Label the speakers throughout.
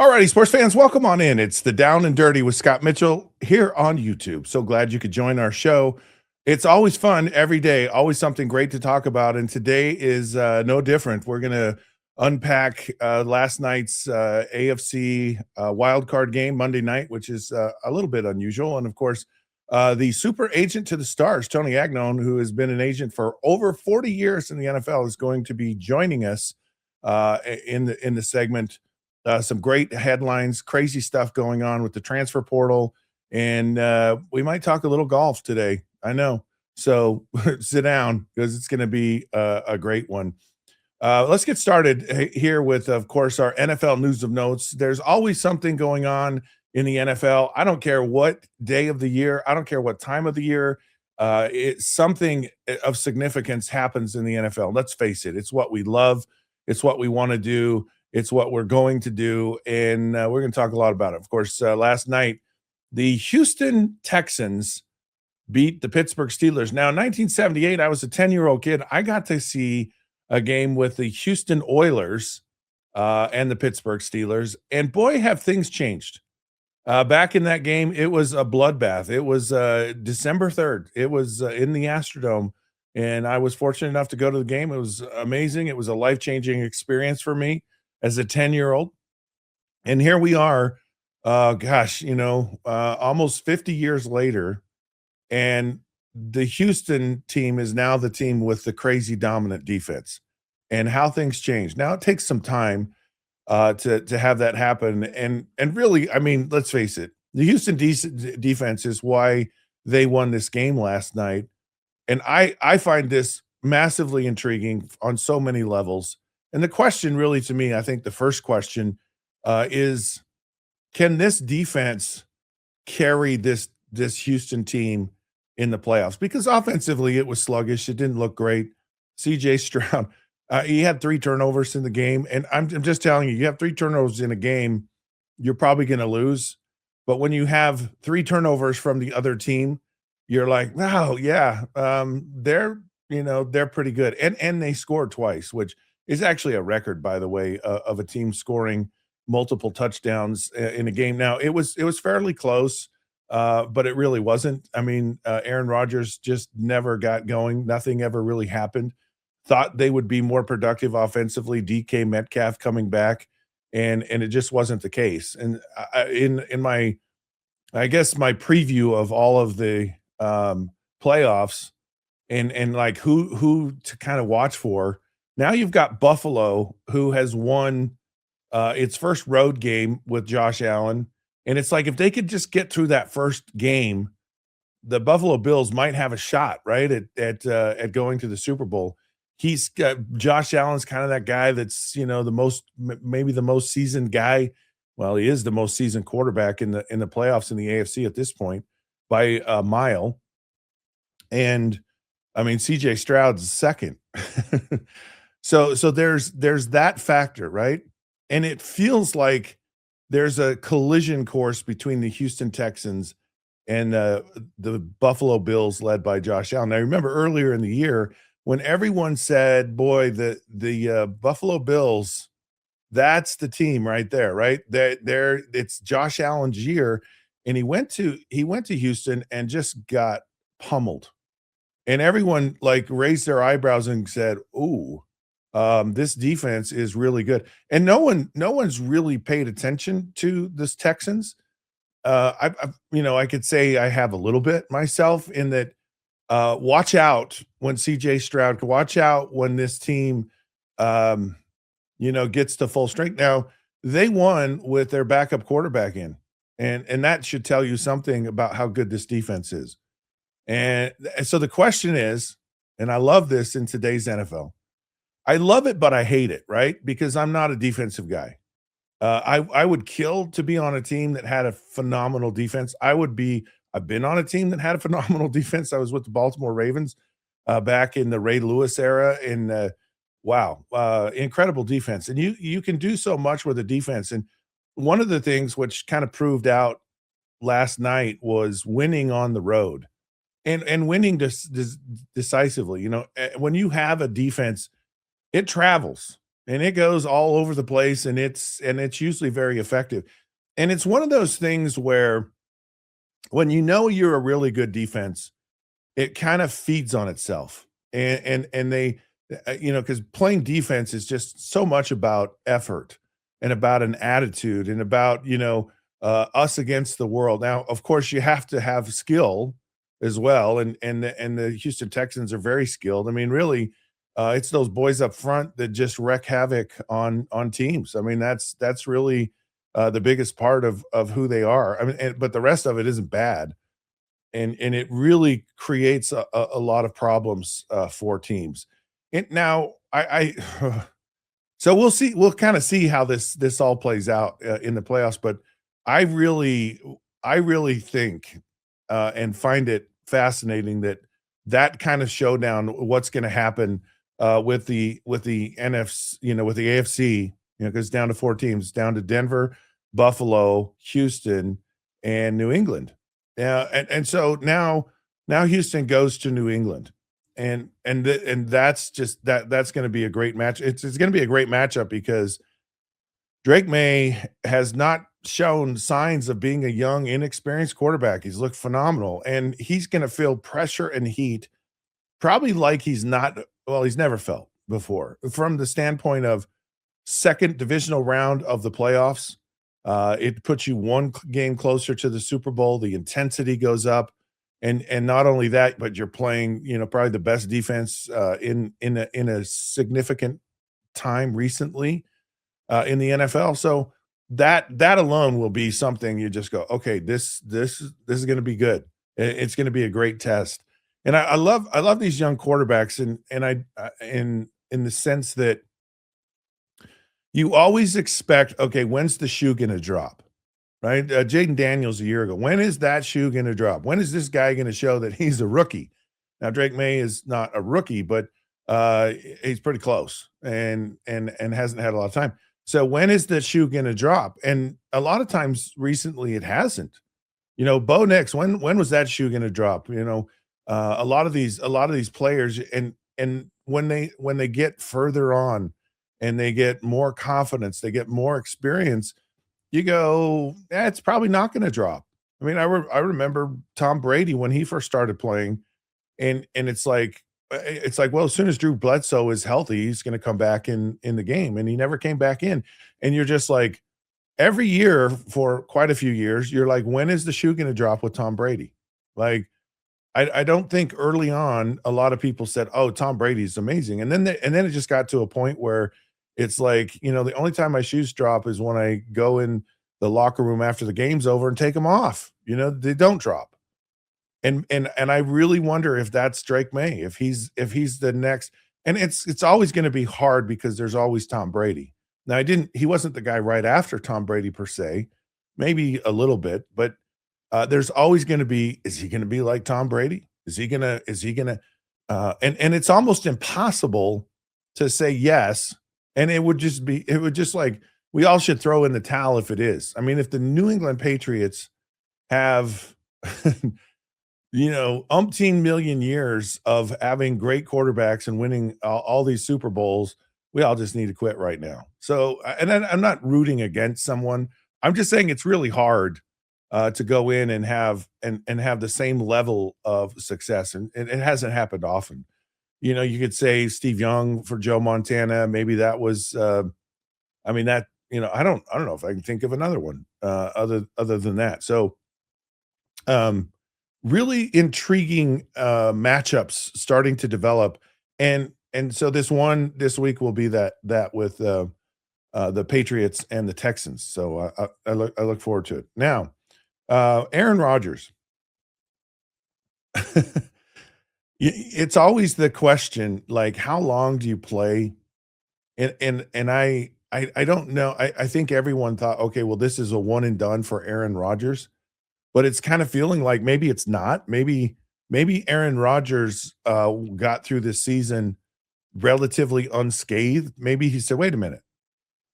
Speaker 1: Alrighty, sports fans, welcome on in. It's the Down and Dirty with Scott Mitchell here on YouTube. So glad you could join our show. It's always fun every day, always something great to talk about. And today is no different. We're going to unpack last night's AFC Wild Card game Monday night, which is a little bit unusual. And of course, the super agent to the stars, Tony Agnone, who has been an agent for over 40 years in the NFL, is going to be joining us in the segment. Some great headlines, crazy stuff going on with the transfer portal, and we might talk a little golf today. I know. So sit down because it's going to be a great one. Let's get started here with, of course, our NFL news of notes. There's always something going on in the NFL. I don't care what day of the year. I don't care what time of the year. It's something of significance happens in the NFL. Let's face it. It's what we love. It's what we want to do. It's what we're going to do, and we're going to talk a lot about it. Of course, last night, the Houston Texans beat the Pittsburgh Steelers. Now, in 1978, I was a 10-year-old kid. I got to see a game with the Houston Oilers and the Pittsburgh Steelers, and boy, have things changed. Back in that game, it was a bloodbath. It was December 3rd. It was in the Astrodome, and I was fortunate enough to go to the game. It was amazing. It was a life-changing experience for me as a 10-year-old. And here we are, almost 50 years later, and the Houston team is now the team with the crazy dominant defense and how things change. Now it takes some time to have that happen. And really, I mean, let's face it, the Houston defense is why they won this game last night. And I find this massively intriguing on so many levels. And the question really, to me, I think the first question is, can this defense carry this Houston team in the playoffs? Because offensively, it was sluggish. It didn't look great. C.J. Stroud, he had 3 turnovers in the game. And I'm just telling you, you have 3 turnovers in a game, you're probably going to lose. But when you have 3 turnovers from the other team, you're like, wow, yeah, they're pretty good. And they scored twice, which is actually a record, by the way, of a team scoring multiple touchdowns in a game. Now, it was fairly close, but it really wasn't. I mean, Aaron Rodgers just never got going. Nothing ever really happened. Thought they would be more productive offensively. DK Metcalf coming back, and it just wasn't the case. And in my, I guess, my preview of all of the playoffs and like who to kind of watch for. Now you've got Buffalo, who has won its first road game with Josh Allen. And it's like if they could just get through that first game, the Buffalo Bills might have a shot, right, at going to the Super Bowl. He's got Josh Allen's kind of that guy that's, maybe the most seasoned guy. Well, he is the most seasoned quarterback in the playoffs in the AFC at this point by a mile. And I mean, CJ Stroud's second. So there's that factor, right? And it feels like there's a collision course between the Houston Texans and the Buffalo Bills led by Josh Allen. Now, remember earlier in the year when everyone said, boy, the Buffalo Bills, that's the team right there, right? It's Josh Allen's year. And he went to Houston and just got pummeled. And everyone like raised their eyebrows and said, ooh, this defense is really good. And no one's really paid attention to this Texans. I could say I have a little bit myself in that. Watch out when CJ Stroud, watch out when this team, gets to full strength. Now they won with their backup quarterback in, and that should tell you something about how good this defense is. And so the question is, and I love this in today's NFL. I love it, but I hate it, right? Because I'm not a defensive guy. I would kill to be on a team that had a phenomenal defense. I've been on a team that had a phenomenal defense. I was with the Baltimore Ravens back in the Ray Lewis era. And wow, incredible defense. And you can do so much with a defense. And one of the things which kind of proved out last night was winning on the road and winning decisively. When you have a defense, it travels. and it goes all over the place, and it's usually very effective. And it's one of those things where when you know you're a really good defense, it kind of feeds on itself. And they because playing defense is just so much about effort and about an attitude and about, us against the world. Now, of course, you have to have skill as well, and the Houston Texans are very skilled. I mean, really, it's those boys up front that just wreak havoc on teams. I mean, that's really the biggest part of who they are. I mean, but the rest of it isn't bad, and it really creates a lot of problems for teams. And now I so we'll see. We'll kind of see how this all plays out in the playoffs. But I really, I really think and find it fascinating that that kind of showdown, what's going to happen with the NFC, with the AFC, because down to four teams, down to Denver, Buffalo, Houston, and New England. Yeah, and so now Houston goes to New England, and that's just that's going to be a great match. It's going to be a great matchup because Drake May has not shown signs of being a young, inexperienced quarterback. He's looked phenomenal, and he's going to feel pressure and heat probably like he's never felt before from the standpoint of second divisional round of the playoffs. It puts you one game closer to the Super Bowl. The intensity goes up, and not only that, but you're playing, probably the best defense in a significant time recently in the NFL. So that alone will be something you just go, okay, this is going to be good. It's going to be a great test. And I love these young quarterbacks, and in the sense that you always expect, okay, when's the shoe gonna drop, right? Jaden Daniels a year ago, when is that shoe gonna drop? When is this guy gonna show that he's a rookie? Now, Drake May is not a rookie, but he's pretty close and hasn't had a lot of time. So when is the shoe gonna drop? And a lot of times recently it hasn't. Bo Nix, when was that shoe gonna drop? A lot of these players, and when they get further on and they get more confidence, they get more experience, you go, it's probably not going to drop. I mean, I remember Tom Brady when he first started playing, and it's like, well, as soon as Drew Bledsoe is healthy, he's going to come back in the game, and he never came back in, and you're just like, every year for quite a few years, you're like, when is the shoe going to drop with Tom Brady? Like, I don't think early on a lot of people said, "Oh, Tom Brady's amazing," and then it just got to a point where it's like, the only time my shoes drop is when I go in the locker room after the game's over and take them off. They don't drop, and I really wonder if that's Drake May, if he's the next. And it's always going to be hard because there's always Tom Brady. Now, he wasn't the guy right after Tom Brady per se, maybe a little bit, but there's always going to be, is he going to be like Tom Brady? And it's almost impossible to say yes. And it would just like, we all should throw in the towel if it is. I mean, if the New England Patriots have, umpteen million years of having great quarterbacks and winning all these Super Bowls, we all just need to quit right now. So, and I'm not rooting against someone. I'm just saying it's really hard to go in and have the same level of success, and it hasn't happened often. You could say Steve Young for Joe Montana. Maybe that was. I mean that. I don't know if I can think of another one other than that. So, um, really intriguing matchups starting to develop, and so this week will be that with the Patriots and the Texans. So I look forward to it. Now, Aaron Rodgers. It's always the question, like, how long do you play? And I don't know. I think everyone thought, okay, well, this is a one and done for Aaron Rodgers, but it's kind of feeling like maybe it's not. Maybe Aaron Rodgers got through this season relatively unscathed. Maybe he said, wait a minute,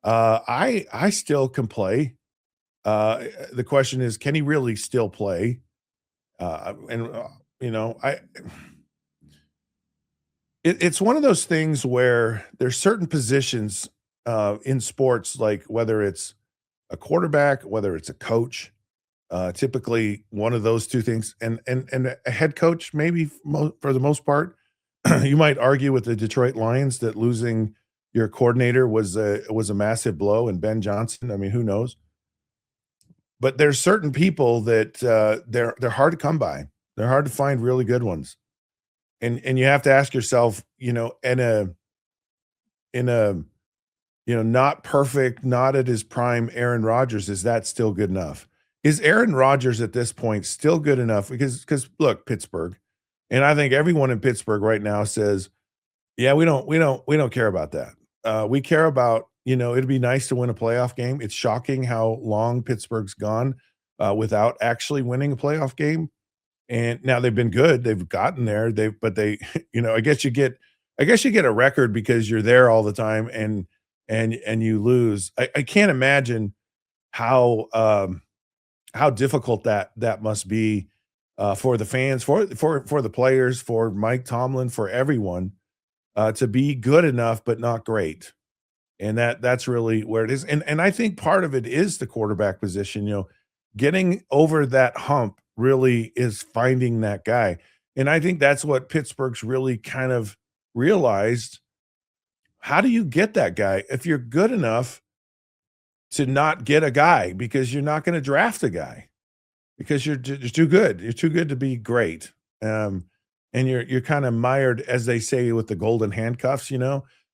Speaker 1: I still can play. The question is, can he really still play? And I it's one of those things where there's certain positions in sports, like whether it's a quarterback, whether it's a coach, typically one of those two things, and a head coach, maybe for the most part, you might argue with the Detroit Lions that losing your coordinator was a massive blow, and Ben Johnson. I mean, who knows? But there's certain people that they're hard to come by. They're hard to find really good ones, and you have to ask yourself, in a not perfect, not at his prime Aaron Rodgers, is that still good enough? Is Aaron Rodgers at this point still good enough? Because look, Pittsburgh, and I think everyone in Pittsburgh right now says, yeah, we don't care about that. We care about, it'd be nice to win a playoff game. It's shocking how long Pittsburgh's gone without actually winning a playoff game. And now they've been good. They've gotten there. But they, I guess you get a record because you're there all the time and you lose. I can't imagine how difficult that must be for the fans, for the players, for Mike Tomlin, for everyone to be good enough but not great. And that's really where it is. And I think part of it is the quarterback position. Getting over that hump really is finding that guy. And I think that's what Pittsburgh's really kind of realized. How do you get that guy if you're good enough to not get a guy because you're not going to draft a guy because you're too good. You're too good to be great. And you're kind of mired, as they say, with the golden handcuffs,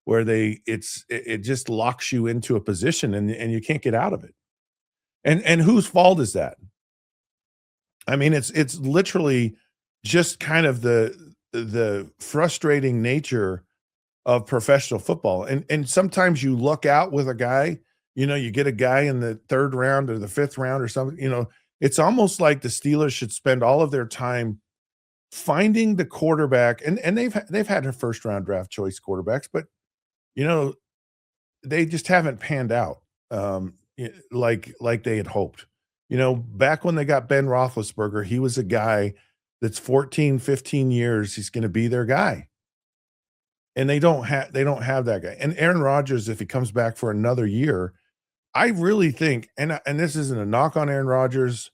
Speaker 1: where it just locks you into a position and you can't get out of it. And whose fault is that? I mean, it's literally just kind of the frustrating nature of professional football. And sometimes you look out with a guy, you get a guy in the third round or the fifth round or something, it's almost like the Steelers should spend all of their time finding the quarterback, and they've had a first round draft choice quarterbacks, but you know, they just haven't panned out like they had hoped. Back when they got Ben Roethlisberger, he was a guy that's 14, 15 years, he's going to be their guy. And they don't have that guy. And Aaron Rodgers, if he comes back for another year, I really think, and this isn't a knock on Aaron Rodgers,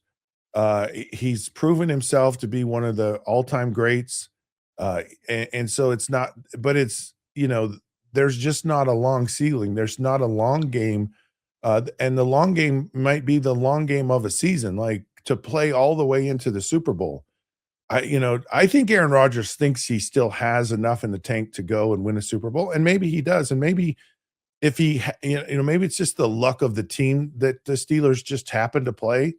Speaker 1: he's proven himself to be one of the all-time greats. And so it's not, but there's just not a long ceiling. There's not a long game. And the long game might be the long game of a season, like to play all the way into the Super Bowl. I think Aaron Rodgers thinks he still has enough in the tank to go and win a Super Bowl, and maybe he does. And maybe if maybe it's just the luck of the team that the Steelers just happened to play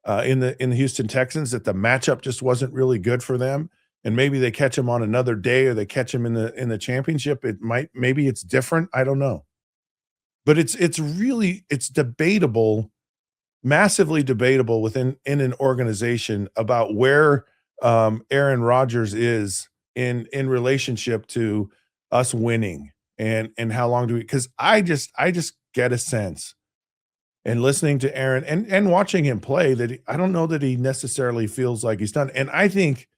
Speaker 1: in the Houston Texans, that the matchup just wasn't really good for them. And maybe they catch him on another day, or they catch him in the championship. Maybe it's different. I don't know. But it's debatable, massively debatable in an organization about where Aaron Rodgers is in relationship to us winning, and how long do we, because I just get a sense, and listening to Aaron and watching him play, that I don't know that he necessarily feels like he's done. And I think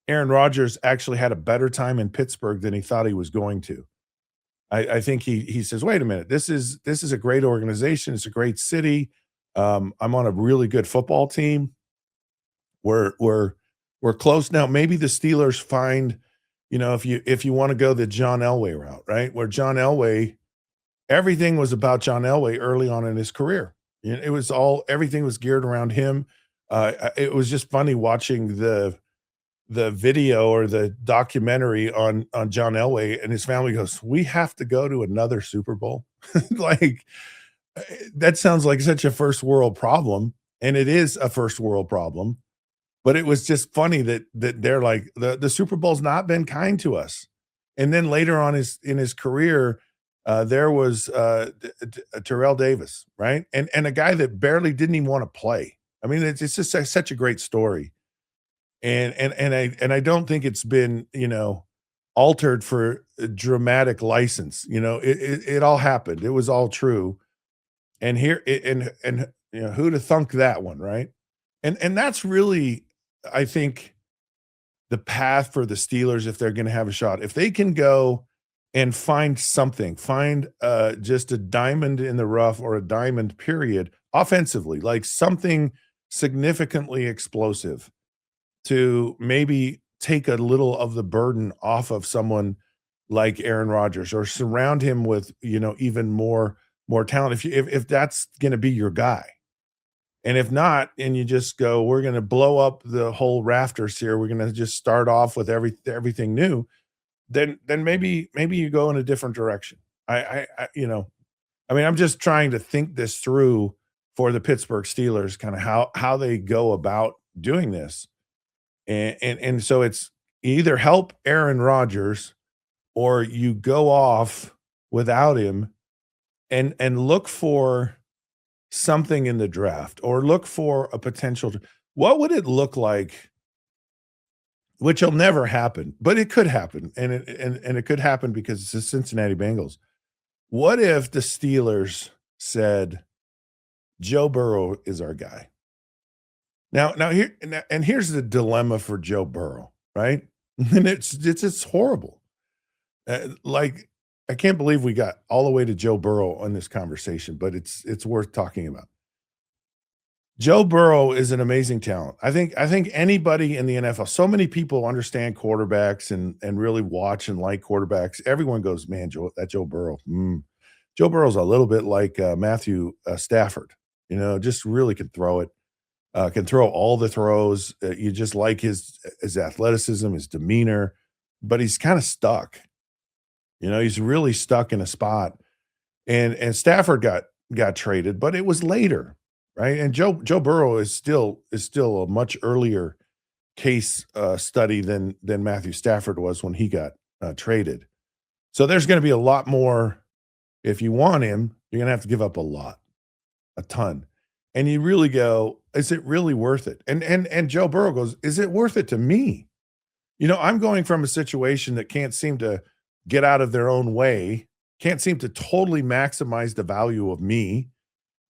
Speaker 1: Aaron Rodgers actually had a better time in Pittsburgh than he thought he was going to. I think he says, wait a minute, this is a great organization. It's a great city. I'm on a really good football team. We're close now. Maybe the Steelers find, if you want to go the John Elway route, right? Where John Elway, everything was about John Elway early on in his career. Everything was geared around him. It was just funny watching the video or the documentary on John Elway, and his family goes, we have to go to another Super Bowl. Like, that sounds like such a first world problem. And it is a first world problem. But it was just funny that they're like, the Super Bowl's not been kind to us. And then later on in his career, there was Terrell Davis, right? And a guy that barely didn't even want to play. I mean, it's just such a great story. And I don't think it's been, altered for a dramatic license. It all happened. It was all true. And who'd have thunk that one, right? And that's really, I think, the path for the Steelers if they're going to have a shot. If they can go and find something. Find just a diamond in the rough or a diamond period offensively, like something significantly explosive to maybe take a little of the burden off of someone like Aaron Rodgers or surround him with, even more talent if that's going to be your guy. And if not, and you just go, we're going to blow up the whole rafters here. We're going to just start off with everything new. Then maybe you go in a different direction. I'm just trying to think this through for the Pittsburgh Steelers, kind of how they go about doing this. And so it's either help Aaron Rodgers or you go off without him and look for something in the draft or look for a potential. What would it look like? Which will never happen, but it could happen, and it could happen because it's the Cincinnati Bengals. What if the Steelers said, "Joe Burrow is our guy"? Here's the dilemma for Joe Burrow, right? And it's horrible. Like, I can't believe we got all the way to Joe Burrow on this conversation, but it's worth talking about. Joe Burrow is an amazing talent. I think anybody in the NFL, so many people understand quarterbacks and really watch and like quarterbacks. Everyone goes, man, Joe Burrow. Joe Burrow's a little bit like Matthew Stafford. Just really can throw it. Can throw all the throws. You just like his athleticism, his demeanor, but he's kind of stuck. He's really stuck in a spot. And Stafford got traded, but it was later, right? And Joe Burrow is still a much earlier case study than Matthew Stafford was when he got traded. So there's going to be a lot more. If you want him, you're going to have to give up a ton. And you really go, is it really worth it? And Joe Burrow goes, is it worth it to me? I'm going from a situation that can't seem to get out of their own way, can't seem to totally maximize the value of me.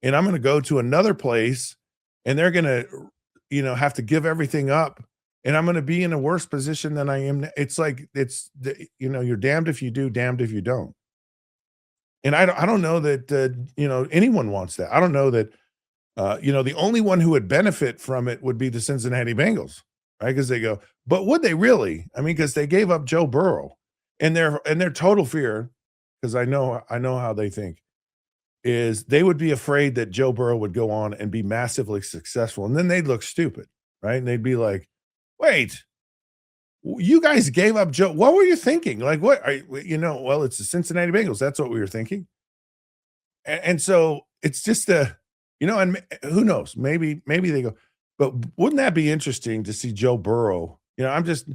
Speaker 1: And I'm going to go to another place and they're going to, have to give everything up. And I'm going to be in a worse position than I am. It's like, you're damned if you do, damned if you don't. And I don't know that, anyone wants that. I don't know that, the only one who would benefit from it would be the Cincinnati Bengals, right? Because they go, but would they really? I mean, because they gave up Joe Burrow, and their total fear, because I know how they think, is they would be afraid that Joe Burrow would go on and be massively successful, and then they'd look stupid, right? And they'd be like, wait, you guys gave up Joe. What were you thinking? Like, what? Well, it's the Cincinnati Bengals. That's what we were thinking. And so it's just and who knows? Maybe they go, but wouldn't that be interesting to see Joe Burrow? I'm just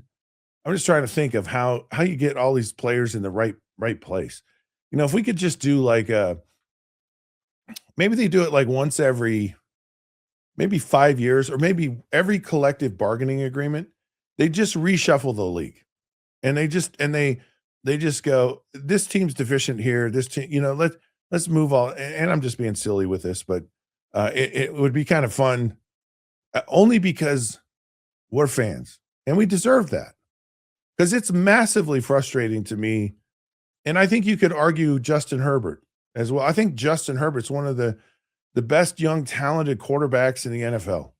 Speaker 1: trying to think of how you get all these players in the right place. If we could just do like maybe they do it like once every maybe 5 years, or maybe every collective bargaining agreement, they just reshuffle the league. And they just go, this team's deficient here. This team, let's move on. And I'm just being silly with this, but it would be kind of fun, only because we're fans and we deserve that, because it's massively frustrating to me. And I think you could argue Justin Herbert as well. I think Justin Herbert's one of the best young talented quarterbacks in the NFL.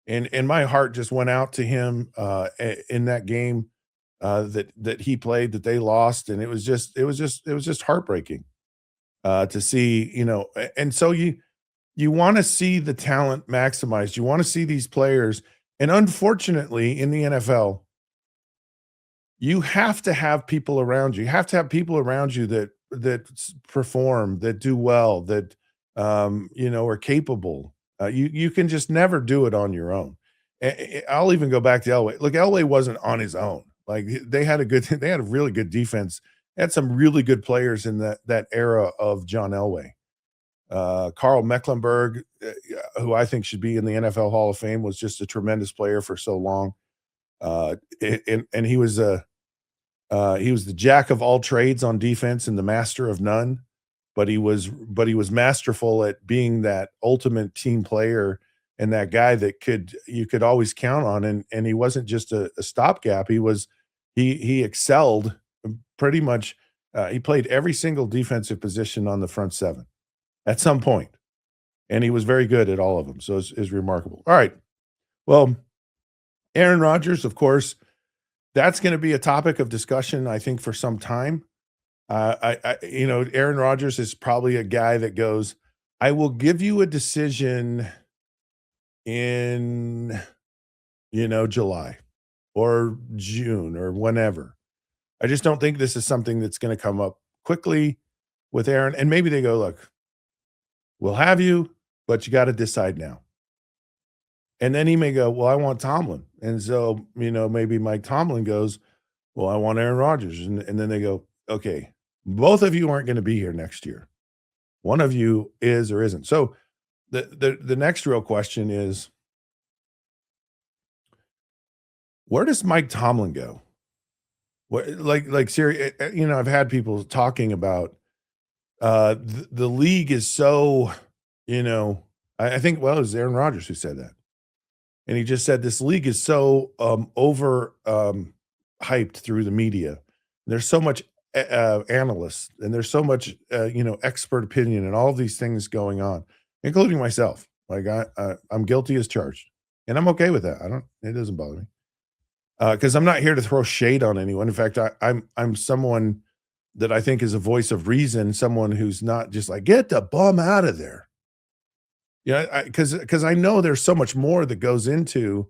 Speaker 1: And my heart just went out to him in that game that he played, that they lost. And it was just heartbreaking to see, and so you want to see the talent maximized. You want to see these players. And unfortunately, in the NFL, you have to have people around you. You have to have people around you that perform, that do well, that are capable. You can just never do it on your own. I'll even go back to Elway. Look, Elway wasn't on his own. Like, they had a really good defense. They had some really good players in that era of John Elway. Carl Mecklenburg, who I think should be in the NFL Hall of Fame, was just a tremendous player for so long. And he was the jack of all trades on defense and the master of none. But he was masterful at being that ultimate team player and that guy that you could always count on. And he wasn't just a stopgap. He excelled pretty much He played every single defensive position on the front seven at some point, and he was very good at all of them. So it's remarkable. All right. Well, Aaron Rodgers, of course, that's going to be a topic of discussion, I think, for some time. Aaron Rodgers is probably a guy that goes, I will give you a decision in, July or June or whenever. I just don't think this is something that's going to come up quickly with Aaron. And maybe they go, look, we'll have you, but you got to decide now. And then he may go, well, I want Tomlin. And so, maybe Mike Tomlin goes, well, I want Aaron Rodgers. And then they go, okay, both of you aren't going to be here next year. One of you is or isn't. So the next real question is, where does Mike Tomlin go? What, like Siri, I've had people talking about the league is so, I think, well, it was Aaron Rodgers who said that. And he just said this league is so over hyped through the media. There's so much analysts and there's so much, expert opinion and all of these things going on, including myself. Like I'm guilty as charged, and I'm okay with that. It doesn't bother me. Because I'm not here to throw shade on anyone. In fact, I'm someone that I think is a voice of reason, someone who's not just like, get the bum out of there. Yeah, because I know there's so much more that goes into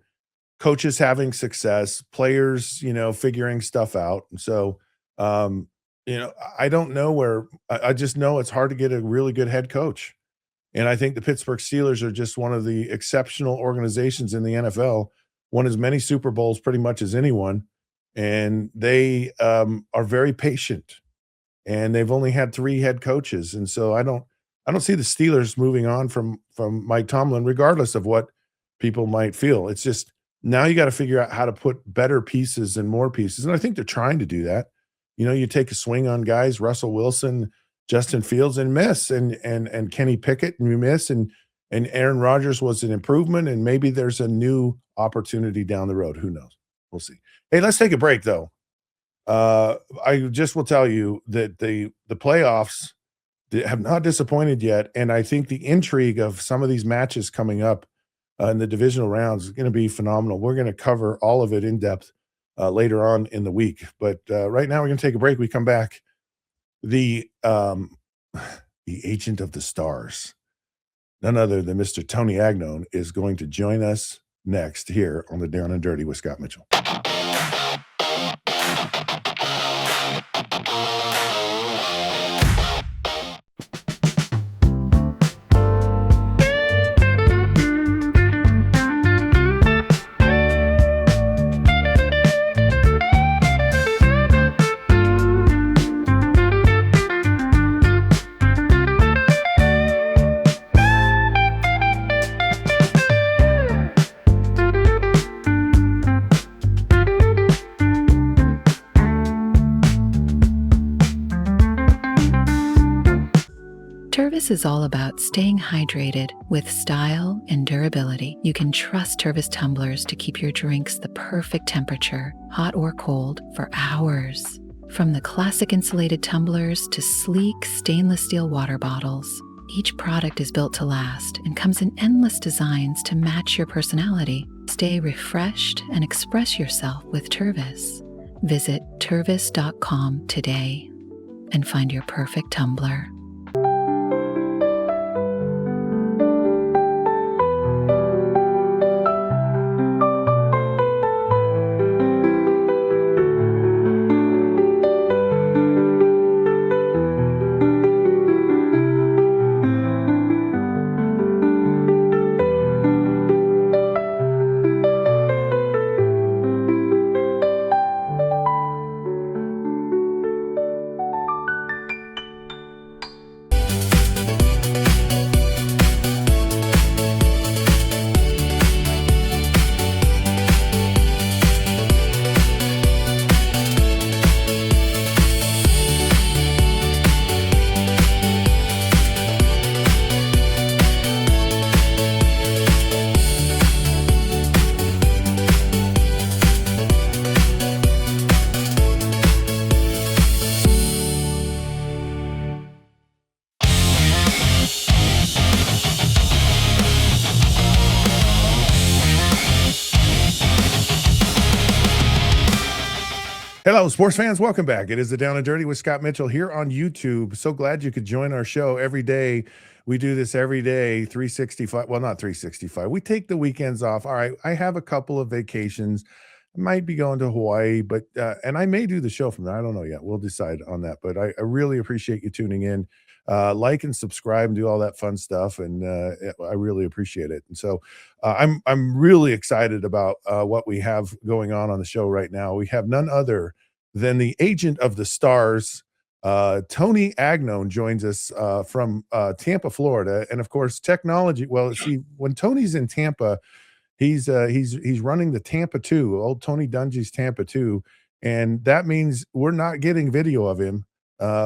Speaker 1: coaches having success, players, figuring stuff out. And so, I don't know where I just know it's hard to get a really good head coach. And I think the Pittsburgh Steelers are just one of the exceptional organizations in the NFL, won as many Super Bowls pretty much as anyone. And they are very patient, and they've only had 3 head coaches. And so I don't see the Steelers moving on from Mike Tomlin, regardless of what people might feel. It's just now you got to figure out how to put better pieces and more pieces. And I think they're trying to do that. You take a swing on guys, Russell Wilson, Justin Fields, and miss, and Kenny Pickett, and you miss, and Aaron Rodgers was an improvement, and maybe there's a new opportunity down the road. Who knows? We'll see. Hey, let's take a break, though. I just will tell you that the playoffs have not disappointed yet, and I think the intrigue of some of these matches coming up in the divisional rounds is going to be phenomenal. We're going to cover all of it in depth later on in the week, but right now we're going to take a break. We come back. The agent of the stars, none other than Mr. Tony Agnone, is going to join us next here on the Down and Dirty with Scott Mitchell.
Speaker 2: Tervis is all about staying hydrated with style and durability. You can trust Tervis tumblers to keep your drinks the perfect temperature, hot or cold, for hours. From the classic insulated tumblers to sleek stainless steel water bottles, each product is built to last and comes in endless designs to match your personality. Stay refreshed and express yourself with Tervis. Visit tervis.com today and find your perfect tumbler.
Speaker 1: Hello, sports fans. Welcome back. It is the Down and Dirty with Scott Mitchell here on YouTube. So glad you could join our show every day. We do this every day, 365. Well, not 365. We take the weekends off. All right. I have a couple of vacations. I might be going to Hawaii, but and I may do the show from there. I don't know yet. We'll decide on that. But I really appreciate you tuning in. Like and subscribe and do all that fun stuff, and I really appreciate it. And so I'm really excited about what we have going on the show right now. We have none other than the agent of the stars, Tony Agnone joins us from Tampa, Florida, and of course, technology. Well, see, when Tony's in Tampa, he's running the Tampa 2, old Tony Dungy's Tampa 2, and that means we're not getting video of him.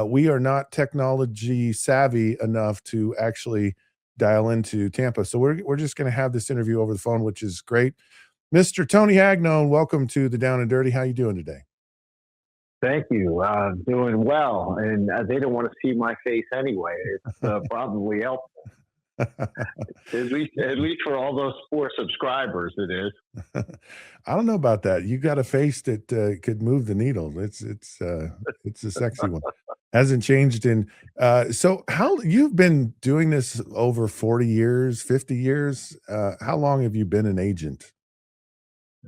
Speaker 1: We are not technology savvy enough to actually dial into Tampa. So we're just going to have this interview over the phone, which is great. Mr. Tony Agnone, welcome to the Down and Dirty. How you doing today?
Speaker 3: Thank you. Doing well, and they don't want to see my face anyway. It's probably helpful. At least for all those 4 subscribers, it is.
Speaker 1: I don't know about that. You got a face that could move the needle. It's a sexy one. Hasn't changed in so how you've been doing this over 40 years, 50 years? How long have you been an agent?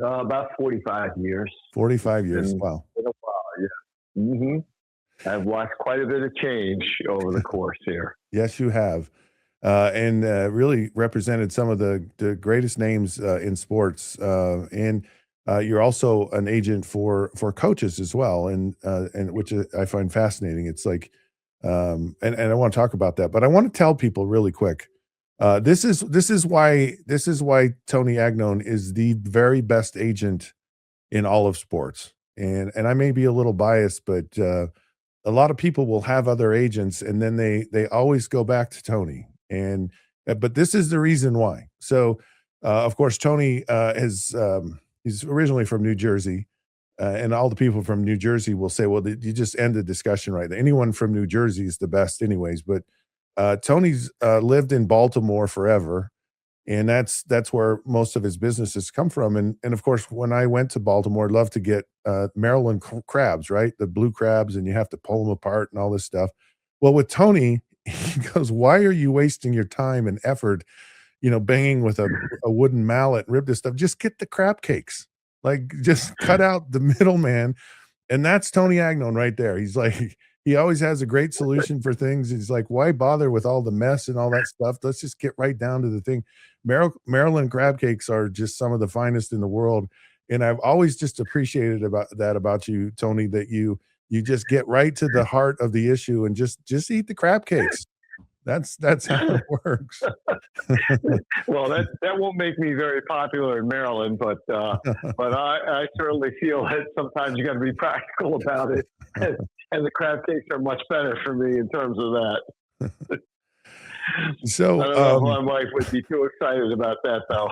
Speaker 3: About 45 years.
Speaker 1: 45 years. Wow.
Speaker 3: Been a while, yeah. I've watched quite a bit of change over the course here.
Speaker 1: Yes, you have. And really represented some of the greatest names in sports. And you're also an agent for coaches as well, and which I find fascinating. It's like, and I want to talk about that, but I want to tell people really quick. This is why Tony Agnone is the very best agent in all of sports. And I may be a little biased, but a lot of people will have other agents, and then they always go back to Tony. And but this is the reason why. So, of course, Tony he's originally from New Jersey, and all the people from New Jersey will say, "Well, you just end the discussion right there. Anyone from New Jersey is the best, anyways." But Tony's lived in Baltimore forever, and that's where most of his businesses come from. And of course, when I went to Baltimore, I'd love to get Maryland crabs, right? The blue crabs, and you have to pull them apart and all this stuff. Well, with Tony, he goes, "Why are you wasting your time and effort, banging with a wooden mallet and rip this stuff? Just get the crab cakes. Like, just cut out the middleman." And that's Tony Agnone right there. He's like, he always has a great solution for things. He's like, why bother with all the mess and all that stuff? Let's just get right down to the thing. Maryland crab cakes are just some of the finest in the world. And I've always just appreciated about you, Tony, that you just get right to the heart of the issue and just eat the crab cakes. That's how it works.
Speaker 3: Well, that won't make me very popular in Maryland, but I certainly feel that sometimes you got to be practical about it, and the crab cakes are much better for me in terms of that.
Speaker 1: So
Speaker 3: I don't know if my wife would be too excited about that, though.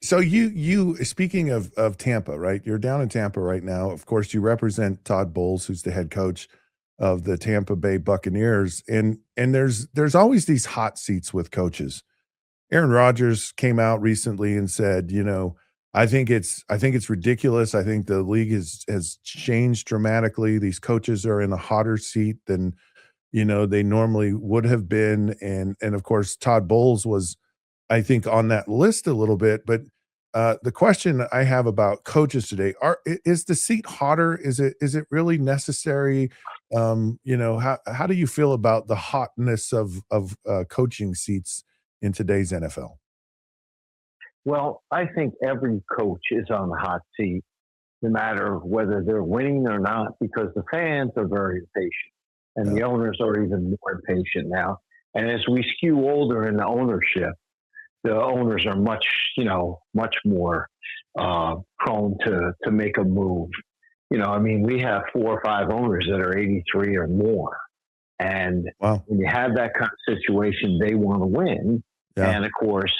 Speaker 1: So you speaking of Tampa, right? You're down in Tampa right now. Of course, you represent Todd Bowles, who's the head coach of the Tampa Bay Buccaneers, and there's always these hot seats with coaches. Aaron Rodgers came out recently and said, I think it's ridiculous. I think the league has changed dramatically. These coaches are in a hotter seat than they normally would have been, and of course Todd Bowles was, I think, on that list a little bit. But the question I have about coaches today is the seat hotter? Is it really necessary? How do you feel about the hotness of coaching seats in today's NFL?
Speaker 3: Well, I think every coach is on the hot seat, no matter whether they're winning or not, because the fans are very impatient, and the owners are even more impatient now. And as we skew older in the ownership, the owners are much more prone to make a move. We have 4 or 5 owners that are 83 or more. And
Speaker 1: wow,
Speaker 3: when you have that kind of situation, they want to win. Yeah. And of course,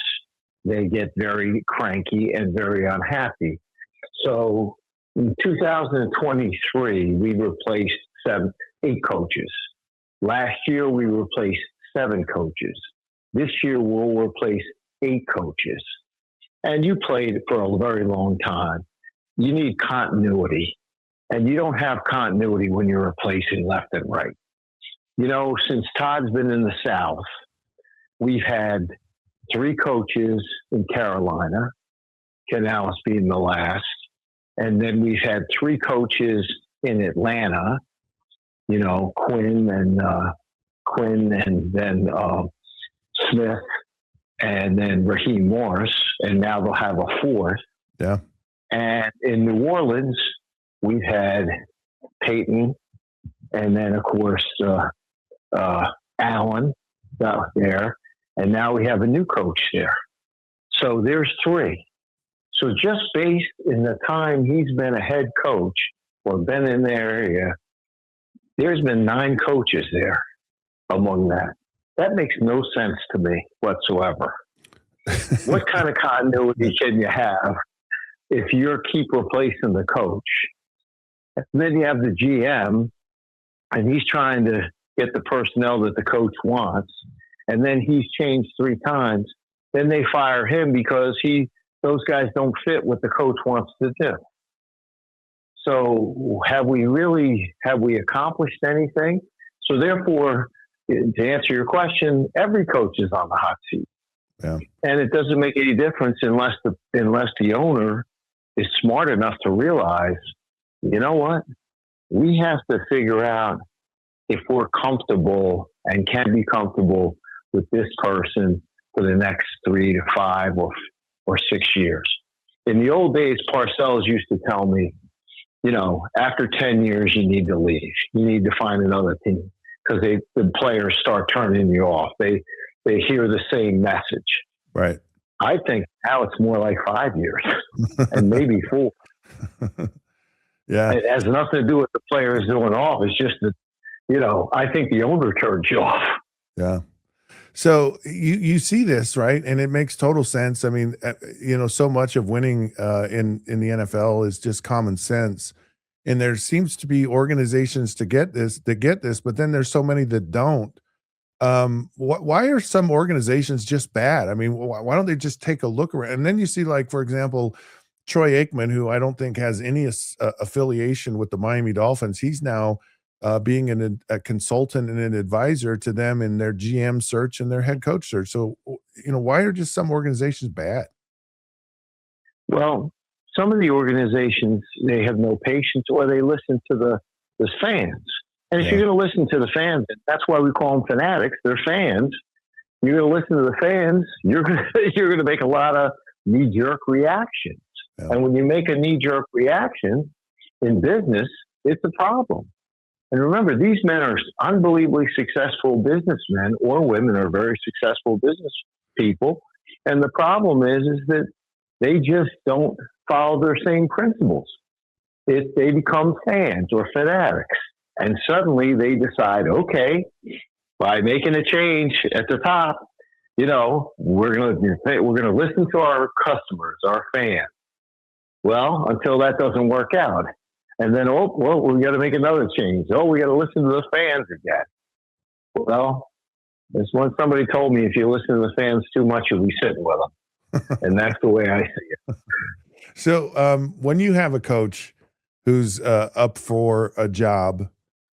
Speaker 3: they get very cranky and very unhappy. So in 2023, we replaced 8 coaches. Last year, we replaced 7 coaches. This year, we'll replace 8 coaches. and you played for a very long time, you need continuity. And you don't have continuity when you're replacing left and right. Since Todd's been in the South, we've had 3 coaches in Carolina, Canales being the last. And then we've had 3 coaches in Atlanta, Quinn and then Smith and then Raheem Morris. And now they'll have a 4th.
Speaker 1: Yeah.
Speaker 3: And in New Orleans, we've had Peyton and then, of course, Allen out there. And now we have a new coach there. So there's 3. So just based in the time he's been a head coach or been in the area, there's been 9 coaches there among that. That makes no sense to me whatsoever. What kind of continuity can you have if you keep replacing the coach? And then you have the GM, and he's trying to get the personnel that the coach wants, and then he's changed 3 times. Then they fire him because those guys don't fit what the coach wants to do. So have we accomplished anything? So therefore, to answer your question, every coach is on the hot seat.
Speaker 1: Yeah.
Speaker 3: And it doesn't make any difference unless the owner is smart enough to realize, you know what? We have to figure out if we're comfortable and can be comfortable with this person for the next 3 to 5 or 6 years. In the old days, Parcells used to tell me, after 10 years, you need to leave. You need to find another team because the players start turning you off. They hear the same message.
Speaker 1: Right.
Speaker 3: I think now it's more like 5 years and maybe 4.
Speaker 1: Yeah.
Speaker 3: It has nothing to do with the players doing off. It's just that, I think the owner turns you off.
Speaker 1: Yeah. So you see this, right? And it makes total sense. I mean, so much of winning in the NFL is just common sense. And there seems to be organizations to get this, but then there's so many that don't. Why are some organizations just bad? I mean, why don't they just take a look around? And then you see, like, for example, Troy Aikman, who I don't think has any affiliation with the Miami Dolphins. He's now being a consultant and an advisor to them in their GM search and their head coach search. So, why are just some organizations bad?
Speaker 3: Well, some of the organizations, they have no patience, or they listen to the fans. And if you're going to listen to the fans, that's why we call them fanatics. They're fans. You're going to listen to the fans. You're going to make a lot of knee-jerk reactions. Yeah. And when you make a knee-jerk reaction in business, it's a problem. And remember, these men are unbelievably successful businessmen, or women are very successful business people. And the problem is that they just don't follow their same principles. They become fans or fanatics. And suddenly they decide, okay, by making a change at the top, we're going to listen to our customers, our fans. Well, until that doesn't work out. And then, we got to make another change. We got to listen to the fans again. Well, this one somebody told me, if you listen to the fans too much, you'll be sitting with them. And that's the way I see it.
Speaker 1: So when you have a coach who's up for a job,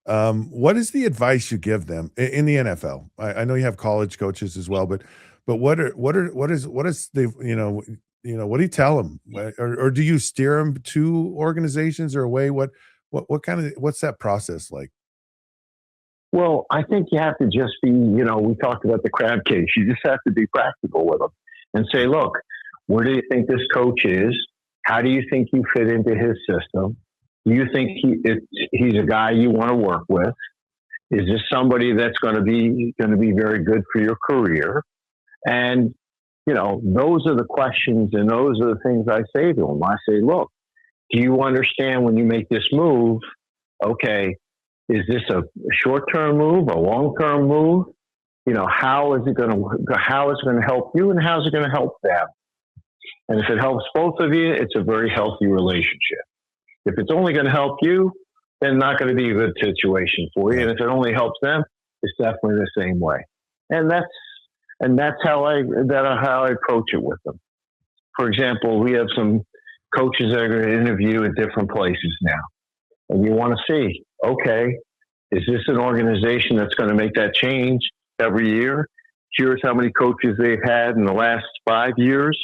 Speaker 1: what is the advice you give them in the NFL? I know you have college coaches as well, but what is the, what do you tell them, or do you steer them to organizations or away? What's that process like?
Speaker 3: Well, I think you have to just be, we talked about the crab case. You just have to be practical with them and say, look, where do you think this coach is? How do you think you fit into his system? Do you think he's a guy you want to work with? Is this somebody that's going to be very good for your career? And, those are the questions, and those are the things I say to them. I say, look, do you understand when you make this move? Okay, is this a short-term move, a long-term move? How is it going to help you, and how is it going to help them? And if it helps both of you, it's a very healthy relationship. If it's only going to help you, then not going to be a good situation for you. And if it only helps them, it's definitely the same way. And that's how I approach it with them. for example, we have some coaches that are going to interview at different places now. And you want to see, okay, is this an organization that's going to make that change every year? Here's how many coaches they've had in the last 5 years.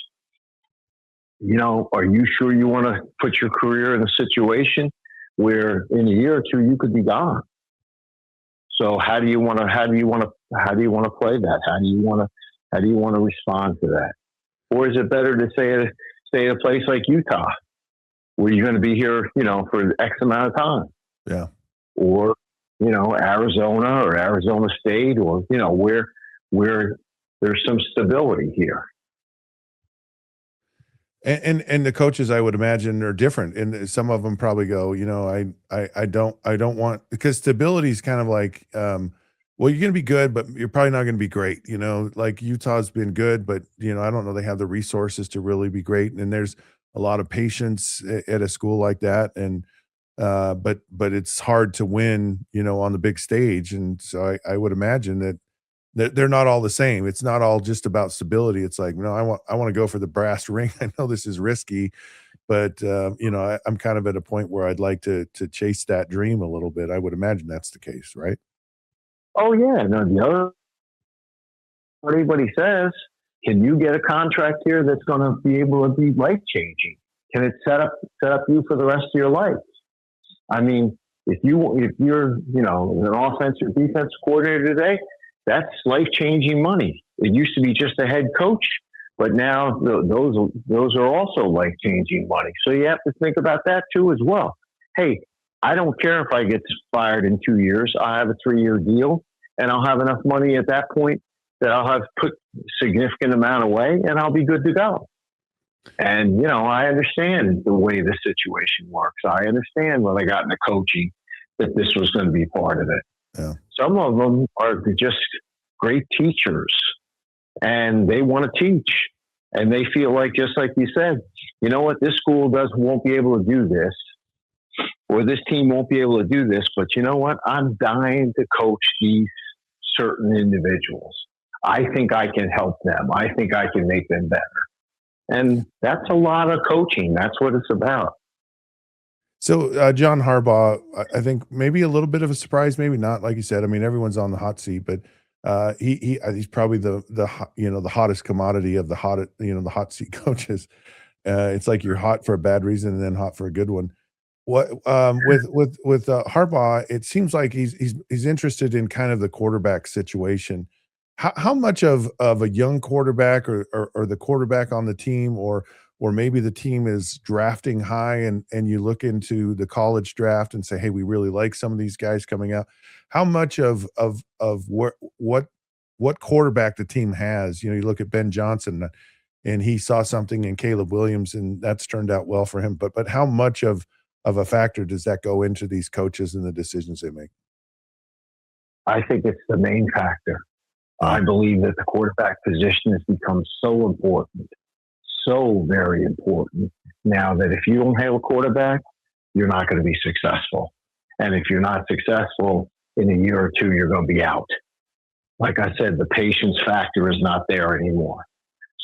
Speaker 3: Are you sure you want to put your career in a situation where in a year or two you could be gone? So how do you want to play that? How do you want to respond to that? Or is it better to stay at a place like Utah, where you're going to be here, for X amount of time?
Speaker 1: Yeah.
Speaker 3: Or, Arizona or Arizona State, or, where there's some stability here.
Speaker 1: And the coaches, I would imagine, are different, and some of them probably go, I don't want, because stability is kind of like, well, you're going to be good, but you're probably not going to be great. Like Utah's been good, but I don't know they have the resources to really be great, and there's a lot of patience at a school like that, and but it's hard to win, on the big stage, and so I would imagine that they're not all the same. It's not all just about stability. It's like, no, I want to go for the brass ring. I know this is risky, but I'm kind of at a point where I'd like to chase that dream a little bit. I would imagine that's the case, right?
Speaker 3: Oh yeah, no. The other, what everybody says, can you get a contract here that's going to be able to be life changing? Can it set up you for the rest of your life? I mean, if you're an offensive defense coordinator today, that's life-changing money. It used to be just a head coach, but now those are also life-changing money. So you have to think about that too as well. Hey, I don't care if I get fired in 2 years. I have a 3-year deal, and I'll have enough money at that point that I'll have put a significant amount away, and I'll be good to go. And, I understand the way the situation works. I understand when I got into coaching that this was going to be part of it.
Speaker 1: Yeah.
Speaker 3: Some of them are just great teachers, and they want to teach, and they feel like, just like you said, you know what, this school won't be able to do this, or this team won't be able to do this, but you know what, I'm dying to coach these certain individuals. I think I can help them. I think I can make them better. And that's a lot of coaching. That's what it's about.
Speaker 1: So John Harbaugh, I think maybe a little bit of a surprise, maybe not. Like you said, I mean, everyone's on the hot seat, but he's probably the hottest commodity of the hot seat coaches. It's like you're hot for a bad reason and then hot for a good one. What with Harbaugh, it seems like he's interested in kind of the quarterback situation. How much of a young quarterback or the quarterback on the team, or maybe the team is drafting high and you look into the college draft and say, hey, we really like some of these guys coming out. How much of what quarterback the team has? You look at Ben Johnson and he saw something in Caleb Williams and that's turned out well for him. But how much of a factor does that go into these coaches and the decisions they make?
Speaker 3: I think it's the main factor. I believe that the quarterback position has become so important, so very important now, that if you don't have a quarterback, you're not going to be successful. And if you're not successful in a year or two, you're going to be out. Like I said, the patience factor is not there anymore.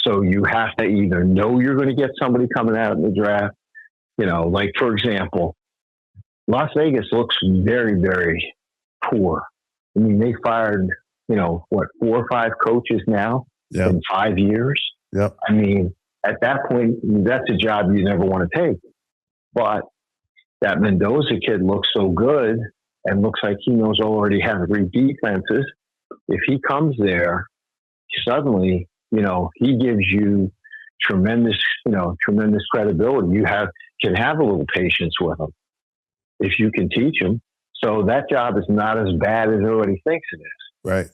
Speaker 3: So you have to either know you're going to get somebody coming out in the draft, like, for example, Las Vegas looks very, very poor. I mean, they fired, 4 or 5 coaches now in 5 years.
Speaker 1: Yep.
Speaker 3: I mean, at that point, that's a job you never want to take. But that Mendoza kid looks so good and looks like he knows already how to read defenses. If he comes there, suddenly, he gives you tremendous credibility. You can have a little patience with him if you can teach him. So that job is not as bad as everybody thinks it is.
Speaker 1: Right.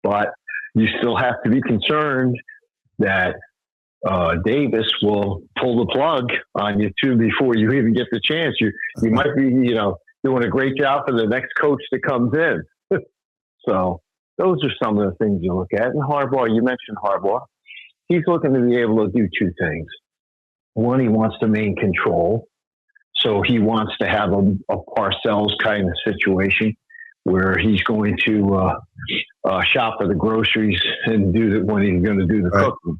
Speaker 3: But you still have to be concerned that Davis will pull the plug on you too before you even get the chance. You might be, doing a great job for the next coach that comes in. So those are some of the things you look at. And Harbaugh, you mentioned Harbaugh. He's looking to be able to do 2 things. One, he wants to maintain control. So he wants to have a Parcells kind of situation where he's going to shop for the groceries and when he's going to do the cooking.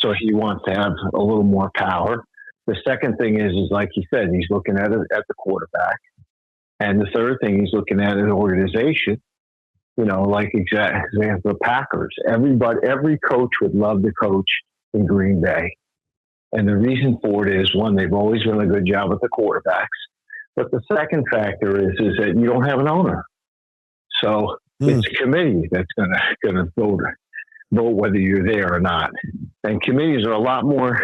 Speaker 3: So he wants to have a little more power. The second thing is like he said, he's looking at it at the quarterback. And the third thing he's looking at is organization. Like exactly the Packers. Every coach would love to coach in Green Bay. And the reason for it is, one, they've always done a good job with the quarterbacks. But the second factor is that you don't have an owner. So it's a committee that's gonna vote whether you're there or not. And committees are a lot more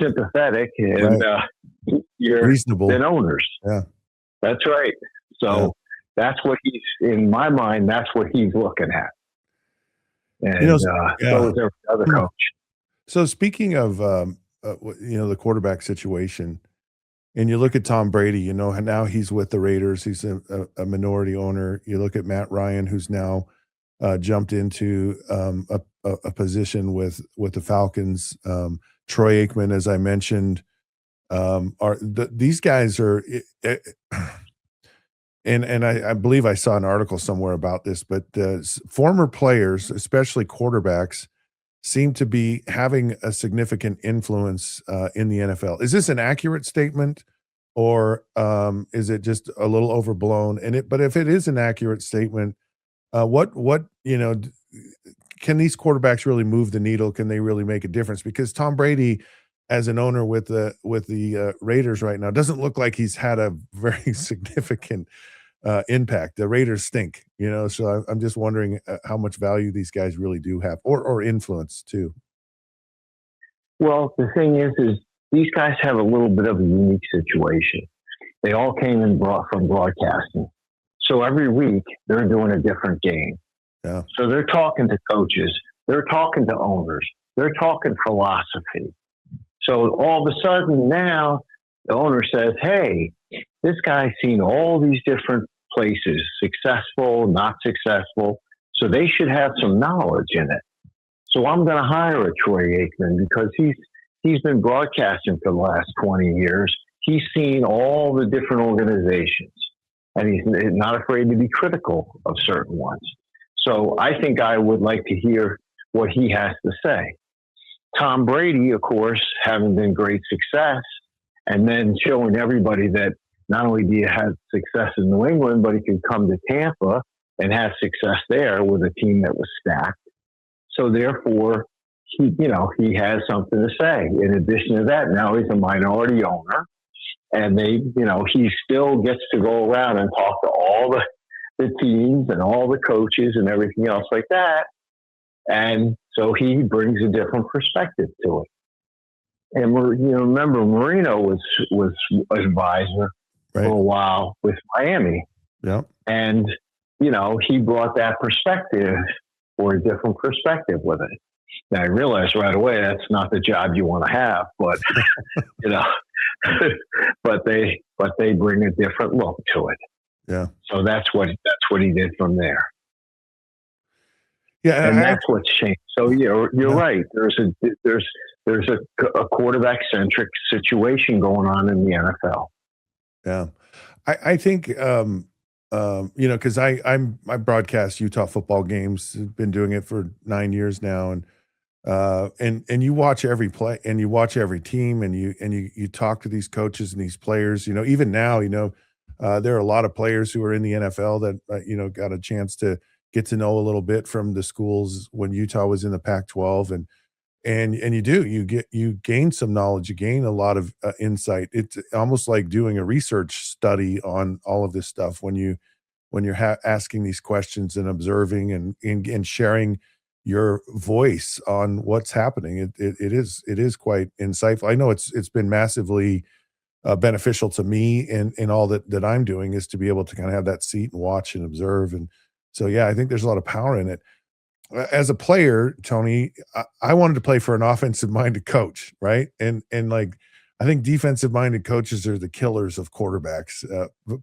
Speaker 3: sympathetic and
Speaker 1: reasonable
Speaker 3: than owners.
Speaker 1: Yeah,
Speaker 3: that's right. So that's what in my mind, that's what he's looking at. And so is every other coach.
Speaker 1: So speaking of the quarterback situation, and you look at Tom Brady, now he's with the Raiders. He's a minority owner. You look at Matt Ryan, who's now jumped into a position with the Falcons. Troy Aikman, as I mentioned, these guys are, and I believe I saw an article somewhere about this, but former players, especially quarterbacks, seem to be having a significant influence in the NFL. Is this an accurate statement, or is it just a little overblown? But if it is an accurate statement, what can these quarterbacks really move the needle? Can they really make a difference? Because Tom Brady, as an owner with the Raiders right now, doesn't look like he's had a very significant impact. The Raiders stink, so I'm just wondering how much value these guys really do have, or influence too.
Speaker 3: Well, the thing is these guys have a little bit of a unique situation. They all came from broadcasting. So every week they're doing a different game.
Speaker 1: Yeah.
Speaker 3: So they're talking to coaches, they're talking to owners, they're talking philosophy. So all of a sudden now the owner says, hey, this guy's seen all these different places, successful, not successful. So they should have some knowledge in it. So I'm going to hire a Troy Aikman because he's been broadcasting for the last 20 years. He's seen all the different organizations, and he's not afraid to be critical of certain ones. So I think I would like to hear what he has to say. Tom Brady, of course, having been great success, and then showing everybody that not only do you have success in New England, but he could come to Tampa and have success there with a team that was stacked. So therefore, he has something to say. In addition to that, now he's a minority owner, and he still gets to go around and talk to all the teams and all the coaches and everything else like that. And so he brings a different perspective to it. And remember, Marino was advisor for a while with Miami.
Speaker 1: Yeah.
Speaker 3: And, he brought that perspective, or a different perspective with it. Now I realized right away that's not the job you want to have, but but they bring a different look to it.
Speaker 1: Yeah.
Speaker 3: So that's what he did from there.
Speaker 1: Yeah,
Speaker 3: and that's what's changed. So you're right. There's a quarterback centric situation going on in the NFL.
Speaker 1: Yeah, I think because I broadcast Utah football games. Been doing it for 9 years now, and you watch every play, and you watch every team, and you talk to these coaches and these players. Even now, there are a lot of players who are in the NFL that got a chance to get to know a little bit from the schools when Utah was in the Pac-12, and you gain some knowledge, you gain a lot of insight. It's almost like doing a research study on all of this stuff when you're asking these questions and observing and sharing your voice on what's happening. It is quite insightful. I know it's been massively beneficial to me in all that I'm doing, is to be able to kind of have that seat and watch and observe. And so, yeah, I think there's a lot of power in it. As a player, Tony, I wanted to play for an offensive-minded coach, right? And like, I think defensive-minded coaches are the killers of quarterbacks,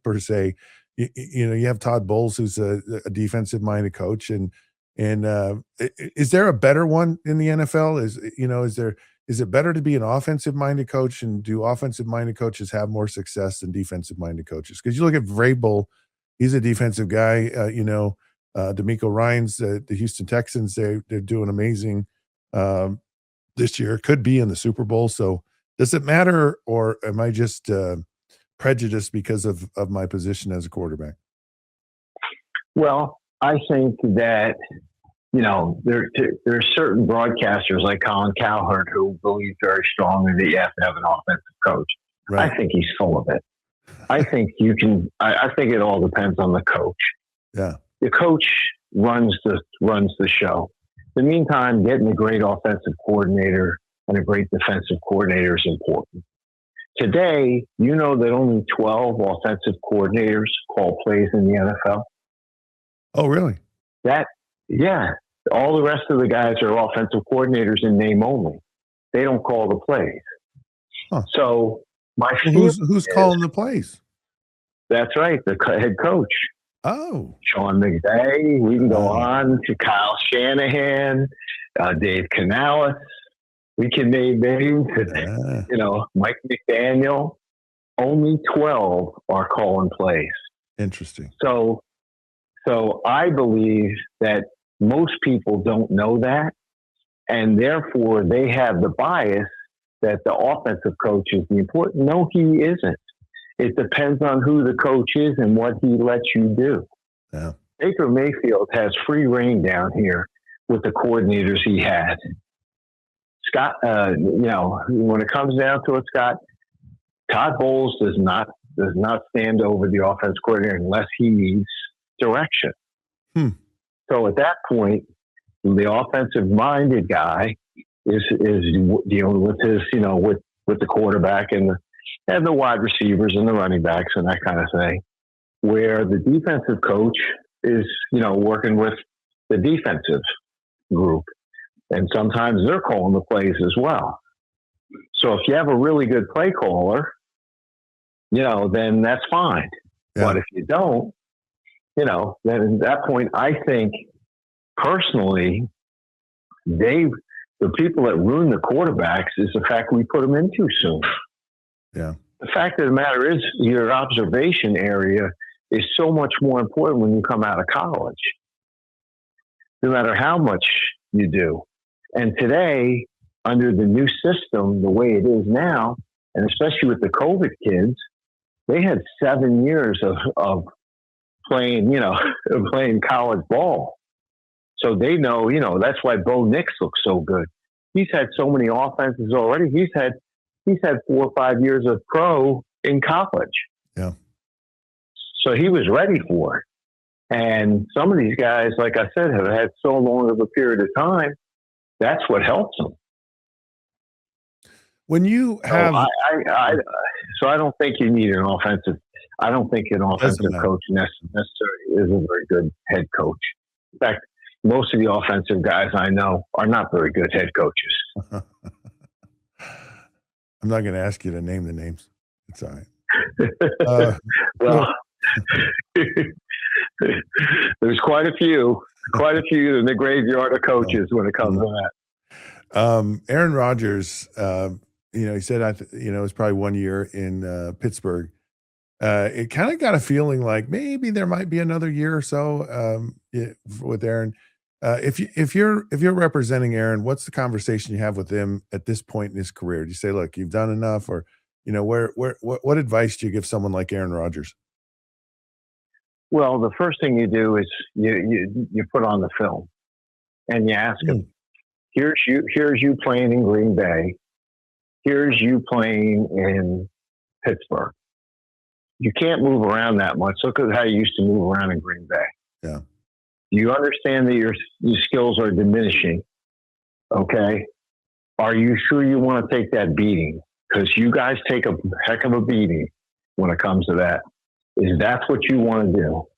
Speaker 1: per se. You have Todd Bowles, who's a defensive-minded coach, and is there a better one in the NFL? Is it better to be an offensive-minded coach, and do offensive-minded coaches have more success than defensive-minded coaches? Because you look at Vrabel, he's a defensive guy. DeMeco Ryans, the Houston Texans, they're doing amazing. this year, could be in the Super Bowl. So does it matter, or am I just prejudiced because of my position as a quarterback?
Speaker 3: Well, I think that there's certain broadcasters like Colin Cowherd who believe very strongly that you have to have an offensive coach.
Speaker 1: Right.
Speaker 3: I think he's full of it. I think you can. I think it all depends on the coach.
Speaker 1: Yeah.
Speaker 3: The coach runs the show. In the meantime, getting a great offensive coordinator and a great defensive coordinator is important. Today, you know that only 12 offensive coordinators call plays in the NFL.
Speaker 1: Oh, really?
Speaker 3: Yeah. All the rest of the guys are offensive coordinators in name only. They don't call the plays.
Speaker 1: Huh.
Speaker 3: So
Speaker 1: who's calling the plays?
Speaker 3: That's right, the head coach.
Speaker 1: Oh,
Speaker 3: Sean McVay. We can go on to Kyle Shanahan, Dave Canales. We can name names. Mike McDaniel. Only 12 are calling plays.
Speaker 1: Interesting.
Speaker 3: So I believe that most people don't know that, and therefore they have the bias that the offensive coach is the important. No, he isn't. It depends on who the coach is and what he lets you do.
Speaker 1: Yeah.
Speaker 3: Baker Mayfield has free reign down here with the coordinators he had. Scott, when it comes down to it, Scott, Todd Bowles does not stand over the offense coordinator unless he needs direction. So at that point, the offensive-minded guy is dealing with his, with the quarterback and the wide receivers and the running backs and that kind of thing, where the defensive coach is, working with the defensive group. And sometimes they're calling the plays as well. So if you have a really good play caller, then that's fine. Yeah. But if you don't, then at that point, I think personally, the people that ruin the quarterbacks is the fact we put them in too soon.
Speaker 1: Yeah.
Speaker 3: The fact of the matter is your observation area is so much more important when you come out of college, no matter how much you do. And today, under the new system, the way it is now, and especially with the COVID kids, they had 7 years of playing, playing college ball. So they know, that's why Bo Nix looks so good. He's had so many offenses already. He's had 4 or 5 years of pro in college.
Speaker 1: Yeah.
Speaker 3: So he was ready for it. And some of these guys, like I said, have had so long of a period of time. That's what helps them.
Speaker 1: When you have,
Speaker 3: so I don't think you need an offensive. I don't think an offensive coach necessarily is a very good head coach. In fact, most of the offensive guys I know are not very good head coaches.
Speaker 1: I'm not going to ask you to name the names. It's all right.
Speaker 3: Well, there's quite a few in the graveyard of coaches when it comes to
Speaker 1: that. Aaron Rodgers, he said, it was probably 1 year in Pittsburgh. It kind of got a feeling like maybe there might be another year or so with Aaron. If you're representing Aaron, what's the conversation you have with him at this point in his career? Do you say, look, you've done enough, or what advice do you give someone like Aaron Rodgers?
Speaker 3: Well, the first thing you do is you put on the film and you ask him, here's you playing in Green Bay. Here's you playing in Pittsburgh. You can't move around that much. Look at how you used to move around in Green Bay.
Speaker 1: Yeah.
Speaker 3: You understand that your skills are diminishing. Okay. Are you sure you want to take that beating? Because you guys take a heck of a beating when it comes to that. Is that what you want to do?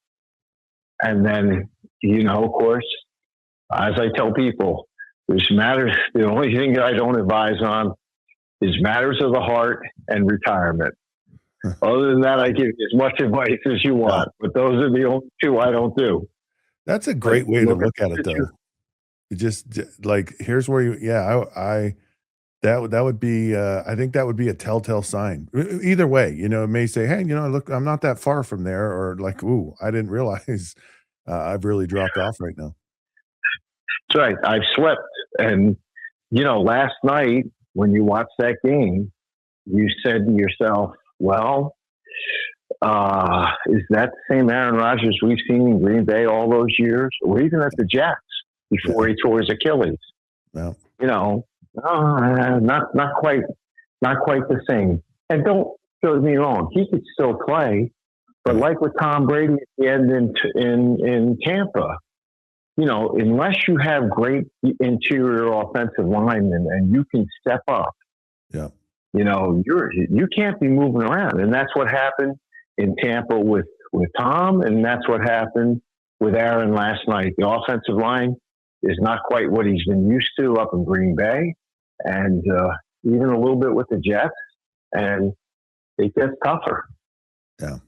Speaker 3: And then, of course, as I tell people, the only thing that I don't advise on is matters of the heart and retirement. Other than that, I give you as much advice as you want. But those are the only two I don't do.
Speaker 1: That's a great way to look at it, though. You just like, here's where that would be, I think that would be a telltale sign. Either way, it may say, hey, look, I'm not that far from there, or like, ooh, I didn't realize I've really dropped off right now.
Speaker 3: That's right. I've slept, and last night when you watched that game, you said to yourself, well, is that the same Aaron Rodgers we've seen in Green Bay all those years, or even at the Jets before he tore his Achilles?
Speaker 1: No.
Speaker 3: Not quite the same. And don't get me wrong, he could still play, but like with Tom Brady at the end in Tampa, unless you have great interior offensive linemen and you can step up, you can't be moving around. And that's what happened in Tampa with Tom, and that's what happened with Aaron last night. The offensive line is not quite what he's been used to up in Green Bay, and even a little bit with the Jets, and it gets tougher.
Speaker 1: Yeah.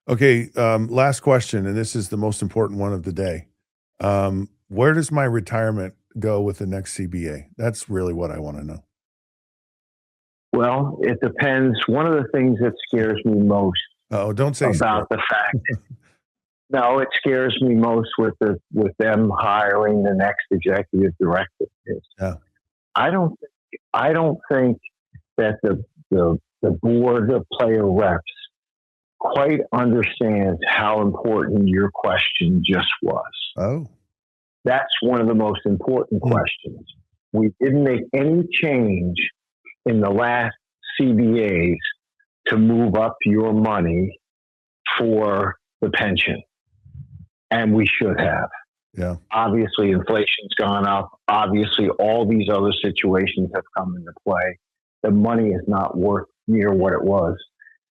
Speaker 1: Okay, last question, and this is the most important one of the day. Where does my retirement go with the next CBA? That's really what I want to know.
Speaker 3: Well, it depends. One of the things that scares me most
Speaker 1: don't say
Speaker 3: about the fact. No, it scares me most with them hiring the next executive director.
Speaker 1: Yeah.
Speaker 3: I don't think that the board of player reps quite understands how important your question just was.
Speaker 1: Oh.
Speaker 3: That's one of the most important questions. We didn't make any change in the last CBAs to move up your money for the pension. And we should have.
Speaker 1: Yeah.
Speaker 3: Obviously, inflation's gone up. Obviously, all these other situations have come into play. The money is not worth near what it was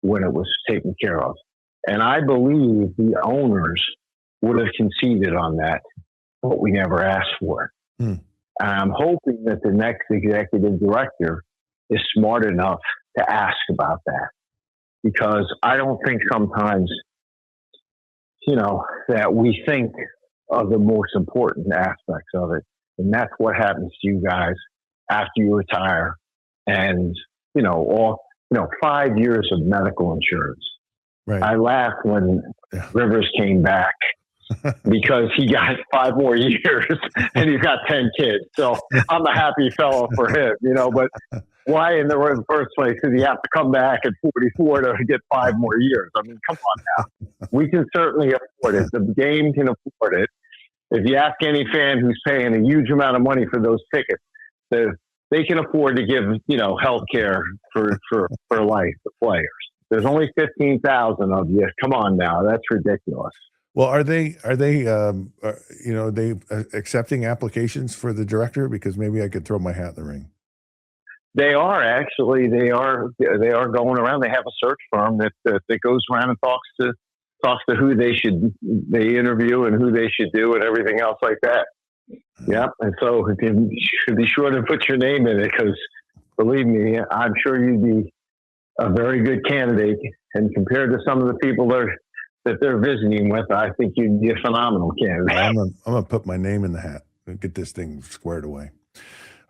Speaker 3: when it was taken care of. And I believe the owners would have conceded on that, but we never asked for it. And I'm hoping that the next executive director is smart enough to ask about that, because I don't think sometimes, that we think of the most important aspects of it. And that's what happens to you guys after you retire. And, 5 years of medical insurance.
Speaker 1: Right.
Speaker 3: I laughed when Rivers came back because he got 5 more years and he's got 10 kids. So I'm a happy fellow for him, but why in the first place did he have to come back at 44 to get 5 more years? I mean, come on now. We can certainly afford it. The game can afford it. If you ask any fan who's paying a huge amount of money for those tickets, they can afford to give, health care for life to players. There's only 15,000 of you. Come on now. That's ridiculous.
Speaker 1: Well, are they accepting applications for the director? Because maybe I could throw my hat in the ring.
Speaker 3: They are actually. They are going around. They have a search firm that goes around and talks to who they interview and who they should do and everything else like that. Yeah, and so you should be sure to put your name in it, because believe me, I'm sure you'd be a very good candidate. And compared to some of the people that they're visiting with, I think you'd be a phenomenal candidate.
Speaker 1: I'm gonna put my name in the hat and get this thing squared away.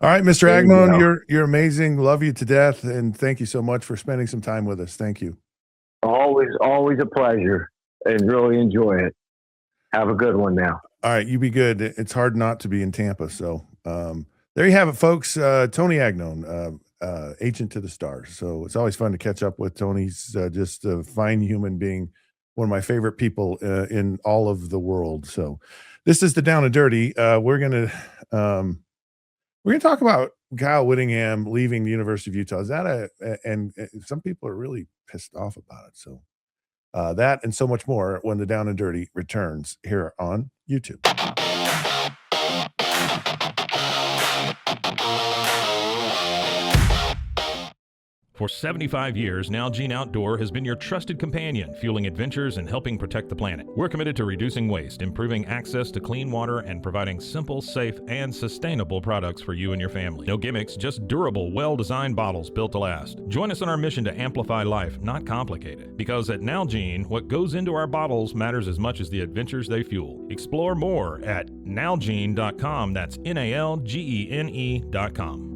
Speaker 1: All right, Mr. Agnone, you're amazing. Love you to death, and thank you so much for spending some time with us. Thank you.
Speaker 3: Always a pleasure, and really enjoy it. Have a good one now.
Speaker 1: All right, you be good. It's hard not to be in Tampa. So there you have it, folks. Tony Agnone, agent to the stars. So it's always fun to catch up with Tony. He's just a fine human being, one of my favorite people in all of the world. So this is the Down and Dirty. We're gonna talk about Kyle Whittingham leaving the University of Utah. Is that and some people are really pissed off about it. So that and so much more when the Down and Dirty returns here on YouTube.
Speaker 4: For 75 years, Nalgene Outdoor has been your trusted companion, fueling adventures and helping protect the planet. We're committed to reducing waste, improving access to clean water, and providing simple, safe, and sustainable products for you and your family. No gimmicks, just durable, well-designed bottles built to last. Join us on our mission to amplify life, not complicate it. Because at Nalgene, what goes into our bottles matters as much as the adventures they fuel. Explore more at nalgene.com. That's NALGENE.com.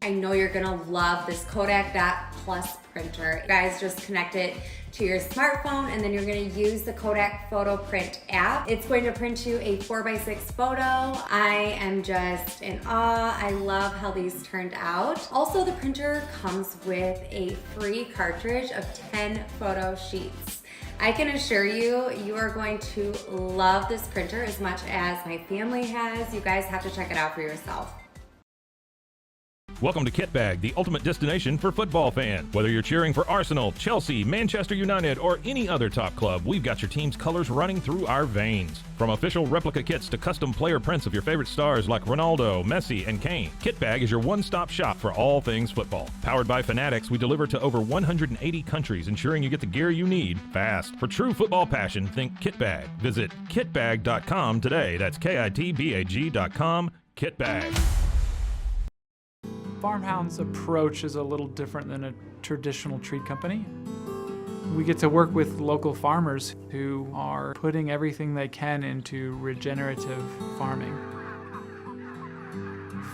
Speaker 5: I know you're gonna love this Kodak That Plus printer. You guys just connect it to your smartphone, and then you're going to use the Kodak Photo Print app. It's going to print you a 4x6 photo. I am just in awe. I love how these turned out. Also, the printer comes with a free cartridge of 10 photo sheets. I can assure you, you are going to love this printer as much as my family has. You guys have to check it out for yourself.
Speaker 4: Welcome to Kitbag, the ultimate destination for football fans. Whether you're cheering for Arsenal, Chelsea, Manchester United, or any other top club, we've got your team's colors running through our veins. From official replica kits to custom player prints of your favorite stars like Ronaldo, Messi, and Kane, Kitbag is your one-stop shop for all things football. Powered by Fanatics, we deliver to over 180 countries, ensuring you get the gear you need fast. For true football passion, think Kitbag. Visit kitbag.com today. That's kitbag.com. Kitbag.
Speaker 6: Farmhound's approach is a little different than a traditional treat company. We get to work with local farmers who are putting everything they can into regenerative farming.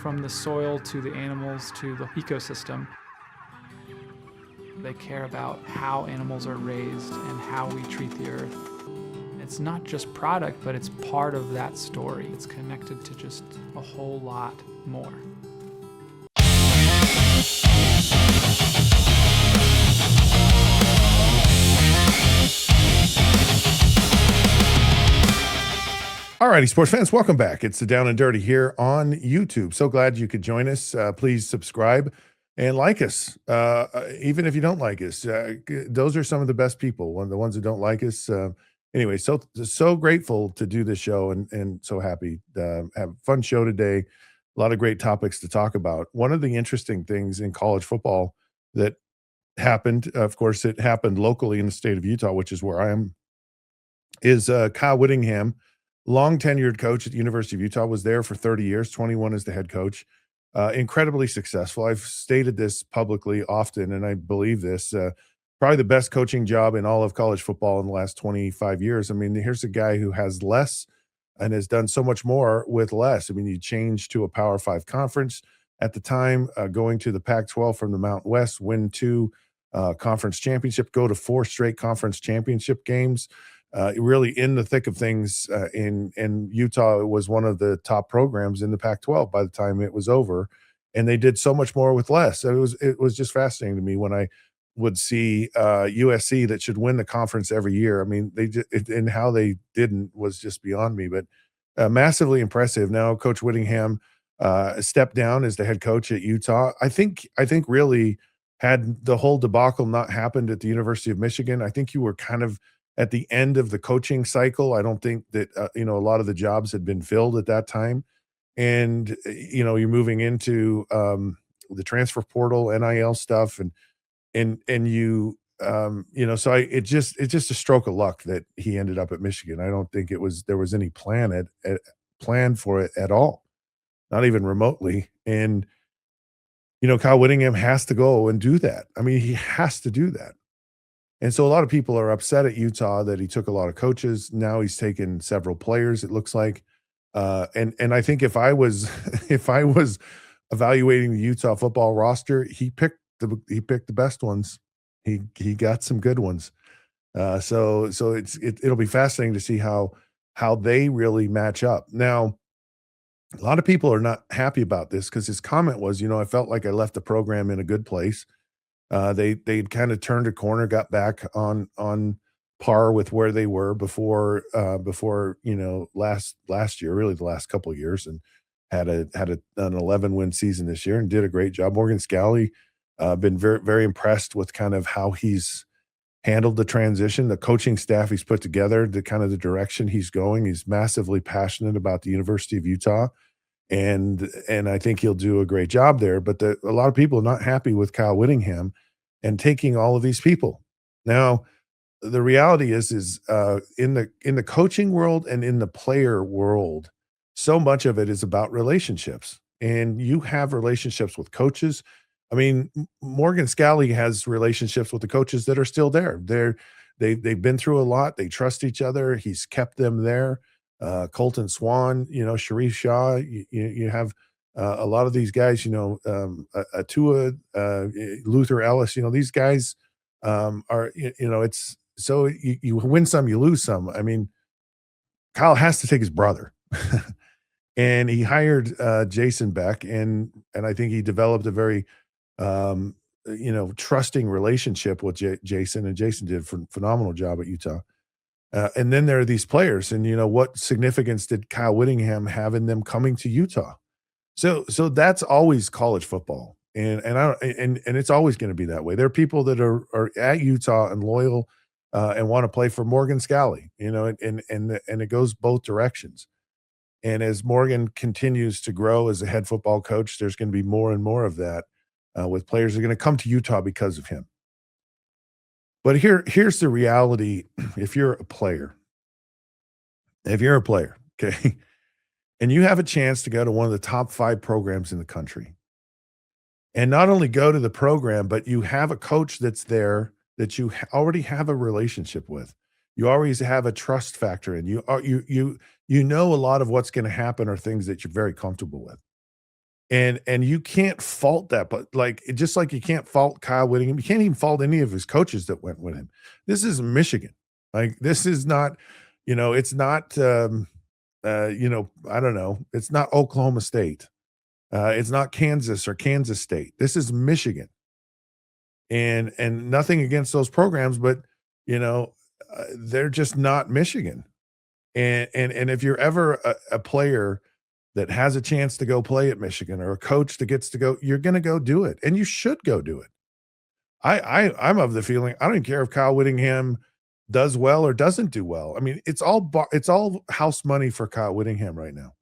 Speaker 6: From the soil to the animals to the ecosystem. They care about how animals are raised and how we treat the earth. It's not just product, but it's part of that story. It's connected to just a whole lot more.
Speaker 1: All righty, sports fans, welcome back. It's the Down and Dirty here on YouTube. So glad you could join us. Please subscribe and like us, even if you don't like us. Those are some of the best people, the ones who don't like us. Anyway, so grateful to do this show and so happy to have a fun show today. A lot of great topics to talk about. One of the interesting things in college football that happened, of course, it happened locally in the state of Utah, which is where I am, is Kyle Whittingham, long tenured coach at the University of Utah, was there for 30 years, 21 as the head coach, incredibly successful. I've stated this publicly often, and I believe this, probably the best coaching job in all of college football in the last 25 years. I mean, here's a guy who has less and has done so much more with less. I mean, you changed to a Power 5 conference at the time, going to the Pac-12 from the Mountain West, win 2 conference championship, go to 4 straight conference championship games. Really in the thick of things in Utah. It was one of the top programs in the Pac-12 by the time it was over, and they did so much more with less. So it was just fascinating to me when I would see USC that should win the conference every year. I mean, and how they didn't was just beyond me, but massively impressive. Now Coach Whittingham stepped down as the head coach at Utah. I think really, had the whole debacle not happened at the University of Michigan, I think you were kind of at the end of the coaching cycle. I don't think that, a lot of the jobs had been filled at that time. And, you're moving into the transfer portal, NIL stuff. And you, so it's just a stroke of luck that he ended up at Michigan. I don't think there was any plan for it at all, not even remotely. And, Kyle Whittingham has to go and do that. I mean, he has to do that. And so a lot of people are upset at Utah that he took a lot of coaches. Now he's taken several players, it looks like. And I think if I was evaluating the Utah football roster, he picked the best ones. He got some good ones. So it'll be fascinating to see how they really match up. Now, a lot of people are not happy about this because his comment was, I felt like I left the program in a good place. They'd kind of turned a corner, got back on par with where they were before last year, really the last couple of years, and had an 11-win season this year and did a great job. Morgan Scalley, been very, very impressed with kind of how he's handled the transition, the coaching staff he's put together, the kind of the direction he's going. He's massively passionate about the University of Utah. And I think he'll do a great job there. But a lot of people are not happy with Kyle Whittingham and taking all of these people. Now, the reality is in the coaching world and in the player world, so much of it is about relationships. And you have relationships with coaches. I mean, Morgan Scalley has relationships with the coaches that are still there. They've been through a lot. They trust each other. He's kept them there. Colton Swan, Sharif Shah, you have a lot of these guys, Atua, Luther Ellis, these guys are, it's so you win some, you lose some. I mean, Kyle has to take his brother. And he hired Jason Beck, and I think he developed a very trusting relationship with Jason, and Jason did a phenomenal job at Utah. And then there are these players, and what significance did Kyle Whittingham have in them coming to Utah? So that's always college football, and it's always going to be that way. There are people that are at Utah and loyal and want to play for Morgan Scalley, and it goes both directions. And as Morgan continues to grow as a head football coach, there's going to be more and more of that with players that are going to come to Utah because of him. But here's the reality. If you're a player, okay, and you have a chance to go to one of the top 5 programs in the country, and not only go to the program, but you have a coach that's there that you already have a relationship with. You always have a trust factor, and you know a lot of what's going to happen are things that you're very comfortable with. And you can't fault that, but just like you can't fault Kyle Whittingham, you can't even fault any of his coaches that went with him. This is Michigan. This is not, it's not, I don't know. It's not Oklahoma State. It's not Kansas or Kansas State. This is Michigan. And nothing against those programs, but they're just not Michigan. And if you're ever a player that has a chance to go play at Michigan, or a coach that gets to go, you're going to go do it, and you should go do it. I'm of the feeling I don't care if Kyle Whittingham does well or doesn't do well. I mean, it's all house money for Kyle Whittingham right now.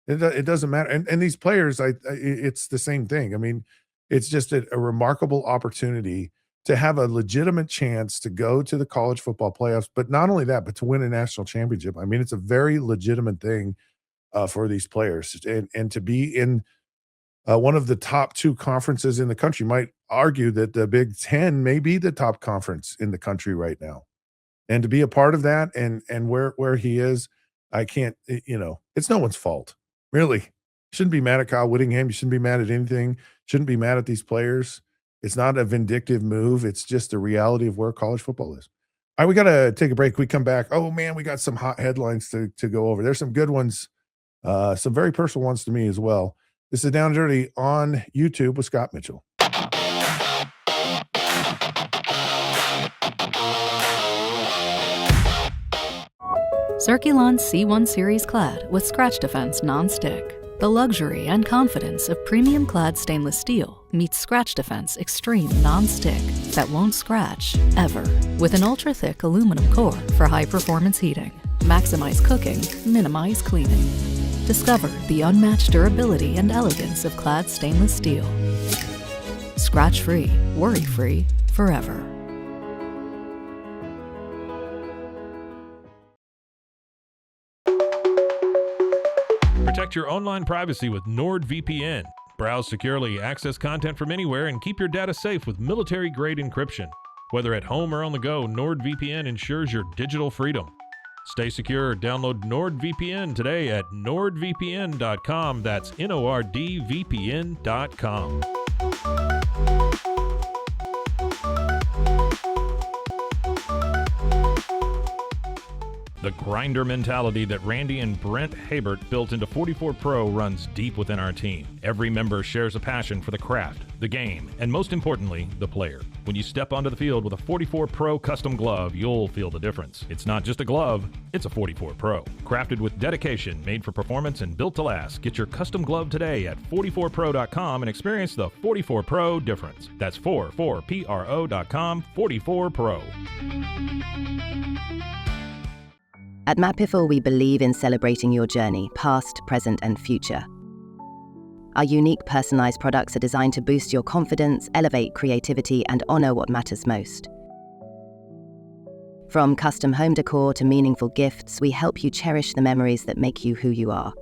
Speaker 1: It doesn't matter. And these players, it's the same thing. I mean, it's just a remarkable opportunity to have a legitimate chance to go to the college football playoffs, but not only that, but to win a national championship. I mean, it's a very legitimate thing for these players, and to be in one of the top 2 conferences in the country. Might argue that the Big Ten may be the top conference in the country right now, and to be a part of that, and where he is, I can't, it's no one's fault, really. Shouldn't be mad at Kyle Whittingham. You shouldn't be mad at anything. Shouldn't be mad at these players. It's not a vindictive move. It's just the reality of where college football is. All right, we got to take a break. We come back. Oh man, we got some hot headlines to go over. There's some good ones. Some very personal ones to me as well. This is Down and Dirty on YouTube with Scott Mitchell.
Speaker 7: Circulon C1 Series Clad with Scratch Defense Non-Stick. The luxury and confidence of premium clad stainless steel meets Scratch Defense Extreme Non-Stick that won't scratch, ever. With an ultra-thick aluminum core for high-performance heating. Maximize cooking, minimize cleaning. Discover the unmatched durability and elegance of clad stainless steel. Scratch-free, worry-free, forever.
Speaker 4: Protect your online privacy with NordVPN. Browse securely, access content from anywhere, and keep your data safe with military-grade encryption. Whether at home or on the go, NordVPN ensures your digital freedom. Stay secure. Download NordVPN today at nordvpn.com. That's NORDVPN.com. The grinder mentality that Randy and Brent Habert built into 44 Pro runs deep within our team. Every member shares a passion for the craft, the game, and most importantly, the player. When you step onto the field with a 44 Pro custom glove, you'll feel the difference. It's not just a glove, it's a 44 Pro. Crafted with dedication, made for performance, and built to last. Get your custom glove today at 44pro.com and experience the 44 Pro difference. That's 44pro.com, 44 Pro.
Speaker 8: At Matt Piffle, we believe in celebrating your journey, past, present, and future. Our unique personalized products are designed to boost your confidence, elevate creativity, and honor what matters most. From custom home decor to meaningful gifts, we help you cherish the memories that make you who you are.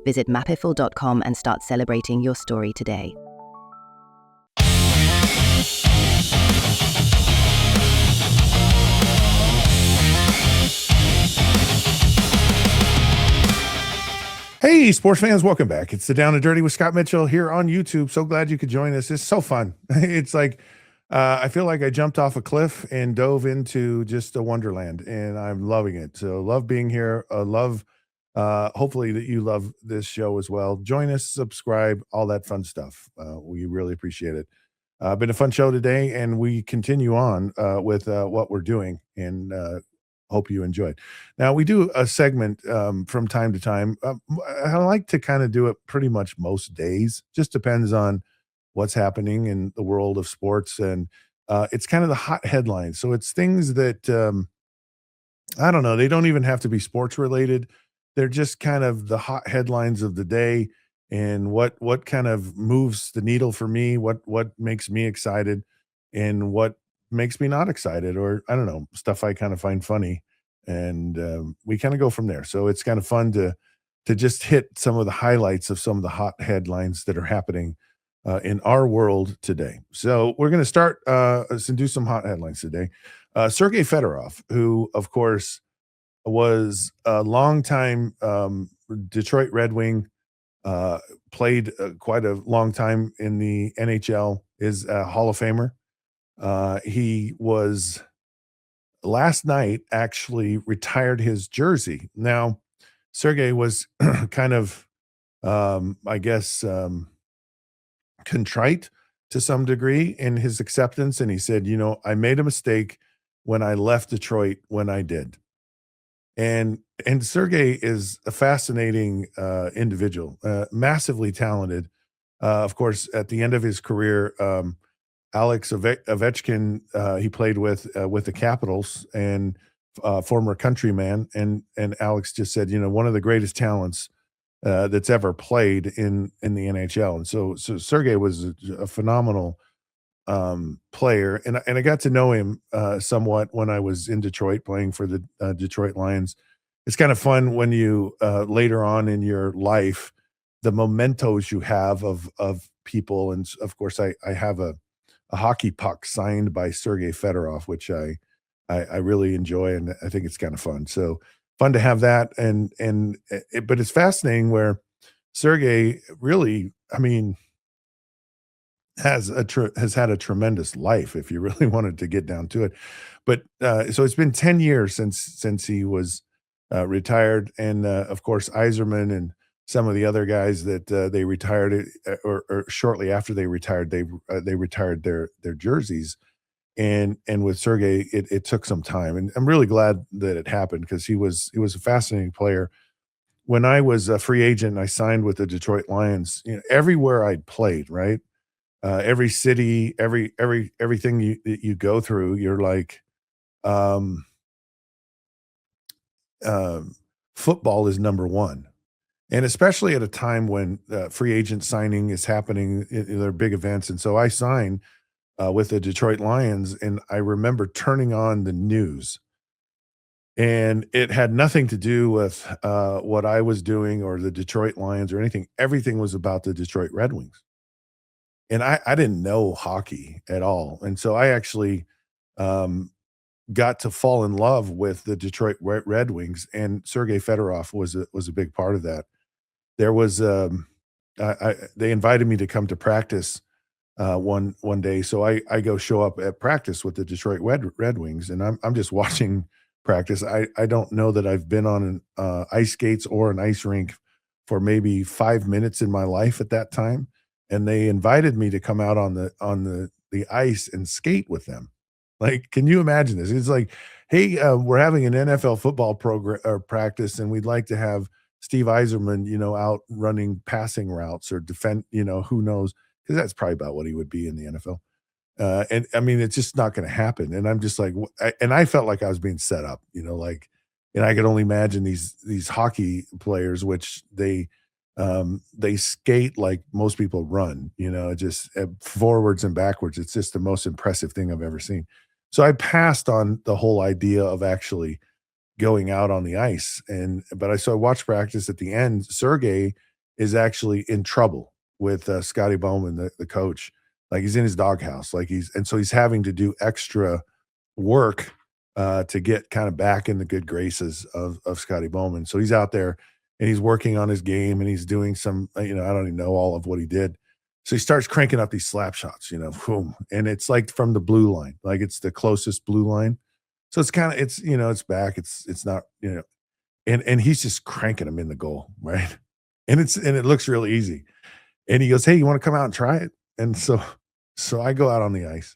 Speaker 8: Visit mappiffle.com and start celebrating your story today.
Speaker 1: Hey, sports fans, welcome back. It's the Down and Dirty with Scott Mitchell here on YouTube. So glad you could join us. It's so fun. It's like I feel like I jumped off a cliff and dove into just a wonderland, and I'm loving it. So love being here. Love hopefully that you love this show as well. Join us, subscribe, all that fun stuff. We really appreciate it. Been a fun show today, and we continue on with what we're doing, and hope you enjoyed. Now, we do a segment from time to time. I like to kind of do it pretty much most days. Just depends on what's happening in the world of sports, and it's kind of the hot headlines. So it's things that I don't know. They don't even have to be sports related. They're just kind of the hot headlines of the day, and what kind of moves the needle for me, what makes me excited, and what makes me not excited, or I don't know, stuff I kind of find funny, and we kind of go from there. So it's kind of fun to just hit some of the highlights of some of the hot headlines that are happening in our world today. So we're going to start and do some hot headlines today. Sergei Fedorov, who of course was a longtime Detroit Red Wing, played quite a long time in the NHL, is a Hall of Famer. He was last night actually retired his jersey. Now, Sergey was kind of, I guess, contrite to some degree in his acceptance. And he said, I made a mistake when I left Detroit when I did. And Sergey is a fascinating individual, massively talented. Of course, at the end of his career, Alex Ovechkin, he played with the Capitals, and former countryman, and Alex just said, one of the greatest talents that's ever played in the NHL. And so Sergey was a phenomenal player, and I got to know him somewhat when I was in Detroit playing for the Detroit Lions. It's kind of fun when you later on in your life, the mementos you have of people, and of course I have a hockey puck signed by Sergei Fedorov, which I really enjoy, and I think it's kind of fun. So fun to have that, but it's fascinating where Sergei really, I mean, has had a tremendous life if you really wanted to get down to it. But so it's been 10 years since he was retired, and of course Yzerman and some of the other guys that they retired or shortly after they retired, they retired their jerseys, and with Sergey it took some time, and I'm really glad that it happened because he was a fascinating player. When I was a free agent, I signed with the Detroit Lions. Everywhere I'd played, right, every city, everything you go through, you're like, um, football is number one. And especially at a time when free agent signing is happening, they're big events. And so I signed with the Detroit Lions, and I remember turning on the news, and it had nothing to do with what I was doing or the Detroit Lions or anything. Everything was about the Detroit Red Wings. And I didn't know hockey at all. And so I actually um, got to fall in love with the Detroit Red Wings, and Sergei Fedorov was a big part of that. There was they invited me to come to practice one day, so I go show up at practice with the Detroit Red Wings, and I'm just watching practice. I don't know that I've been on an ice skates or an ice rink for maybe 5 minutes in my life at that time, and they invited me to come out on the ice and skate with them. Like, can you imagine this? It's like, hey, we're having an NFL football program or practice, and we'd like to have Steve Yzerman, out running passing routes or defend, who knows? Because that's probably about what he would be in the NFL. And I mean, it's just not going to happen. And I'm just like, and I felt like I was being set up, like, and I could only imagine these hockey players, which they skate like most people run, just forwards and backwards. It's just the most impressive thing I've ever seen. So I passed on the whole idea of actually going out on the ice. So I watched practice. At the end, Sergey is actually in trouble with Scotty Bowman, the coach. Like, he's in his doghouse, so he's having to do extra work to get kind of back in the good graces of Scotty Bowman. So he's out there, and he's working on his game, and he's doing some, I don't even know all of what he did. So he starts cranking up these slap shots, boom, and it's like from the blue line, like it's the closest blue line. So it's kind of, it's back. It's not, and he's just cranking them in the goal, right? And it looks really easy. And he goes, "Hey, you want to come out and try it?" And so I go out on the ice,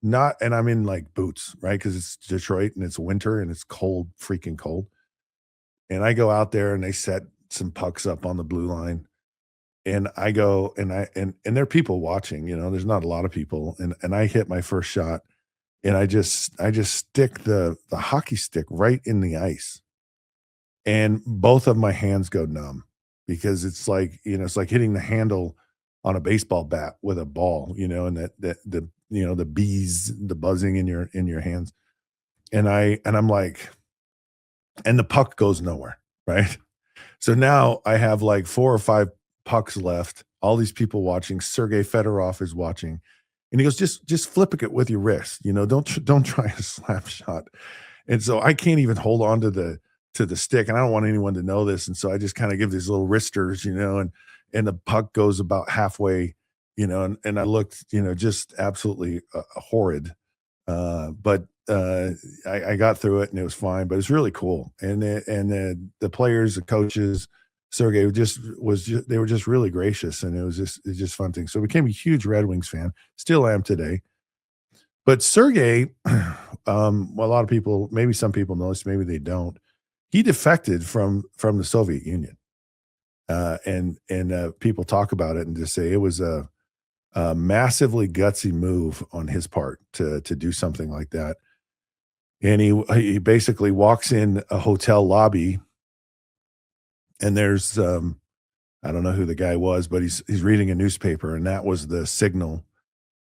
Speaker 1: and I'm in like boots, right? Because it's Detroit and it's winter and it's cold, freaking cold. And I go out there and they set some pucks up on the blue line. And I go and there are people watching, there's not a lot of people. And I hit my first shot and I just stick the hockey stick right in the ice. And both of my hands go numb because it's like, it's like hitting the handle on a baseball bat with a ball, and the bees, the buzzing in your hands. And I'm like, and the puck goes nowhere, right? So now I have like 4 or 5 pucks left. All these people watching. Sergei Fedorov is watching, and he goes, "Just flip it with your wrist. Don't try a slap shot." And so I can't even hold on to the stick, and I don't want anyone to know this. And so I just kind of give these little wristers, and the puck goes about halfway, and I looked, just absolutely horrid. But I got through it and it was fine, but it's really cool. And the players, the coaches, Sergey they were just really gracious, and it's just fun thing. So I became a huge Red Wings fan, still am today. But Sergey, a lot of people, maybe some people know this, maybe they don't. He defected from the Soviet Union, and people talk about it and just say it was a massively gutsy move on his part to do something like that. And he basically walks in a hotel lobby, and there's I don't know who the guy was, but he's reading a newspaper, and that was the signal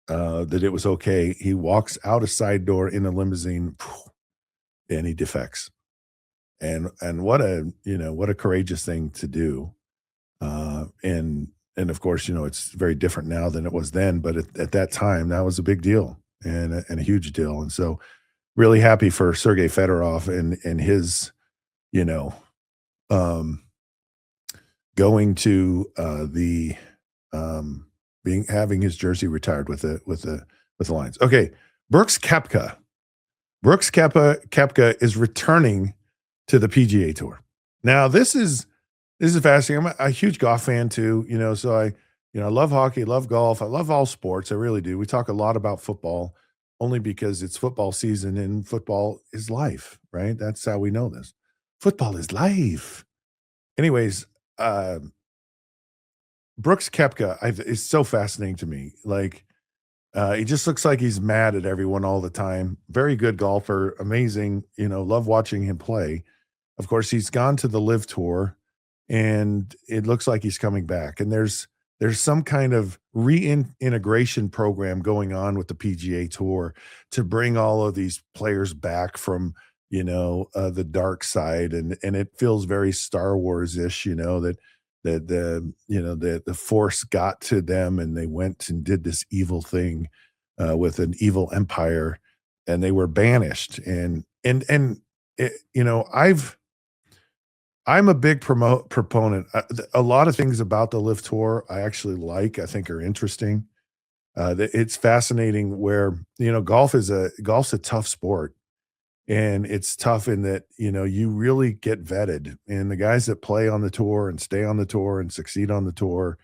Speaker 1: that it was okay. He walks out a side door in a limousine, and he defects. And what a courageous thing to do. And of course, it's very different now than it was then, but at that time, that was a big deal and a huge deal. And so really happy for Sergei Fedorov and his, going to having his jersey retired with the Lions. Okay, Brooks Koepka. Brooks Koepka is returning to the PGA Tour. Now, this is fascinating. I'm a huge golf fan too, so I love hockey, love golf. I love all sports. I really do. We talk a lot about football only because it's football season and football is life, right? That's how we know this. Football is life. Anyways, Brooks Koepka is so fascinating to me. Like, he just looks like he's mad at everyone all the time. Very good golfer, amazing. Love watching him play. Of course, he's gone to the Live Tour, and it looks like he's coming back. And there's some kind of reintegration program going on with the PGA Tour to bring all of these players back from the dark side, and it feels very Star Wars-ish. That the Force got to them, and they went and did this evil thing with an evil empire, and they were banished. And I'm a big proponent. A lot of things about the Live Tour I actually like. I think are interesting. It's fascinating where golf's a tough sport, and it's tough in that you really get vetted. And the guys that play on the tour and stay on the tour and succeed on the tour,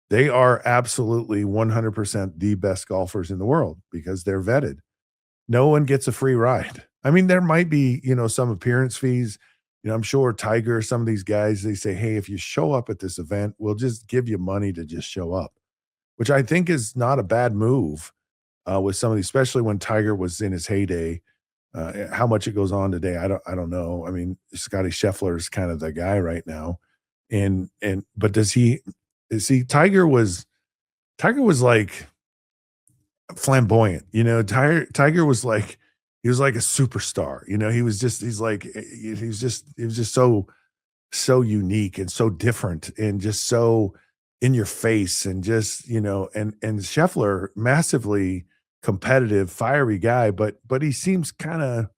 Speaker 1: they are absolutely 100% the best golfers in the world because they're vetted. No one gets a free ride. I mean, there might be some appearance fees. I'm sure Tiger, some of these guys, they say, "Hey, if you show up at this event, we'll just give you money to just show up," which I think is not a bad move with some of these, especially when Tiger was in his heyday. How much it goes on today, I don't know. I mean, Scotty Scheffler is kind of the guy right now, but Tiger was like flamboyant, Tiger was like. He was like a superstar, he was just so unique and so different and just so in your face and just, and Scheffler, massively competitive, fiery guy, but he seems kind of,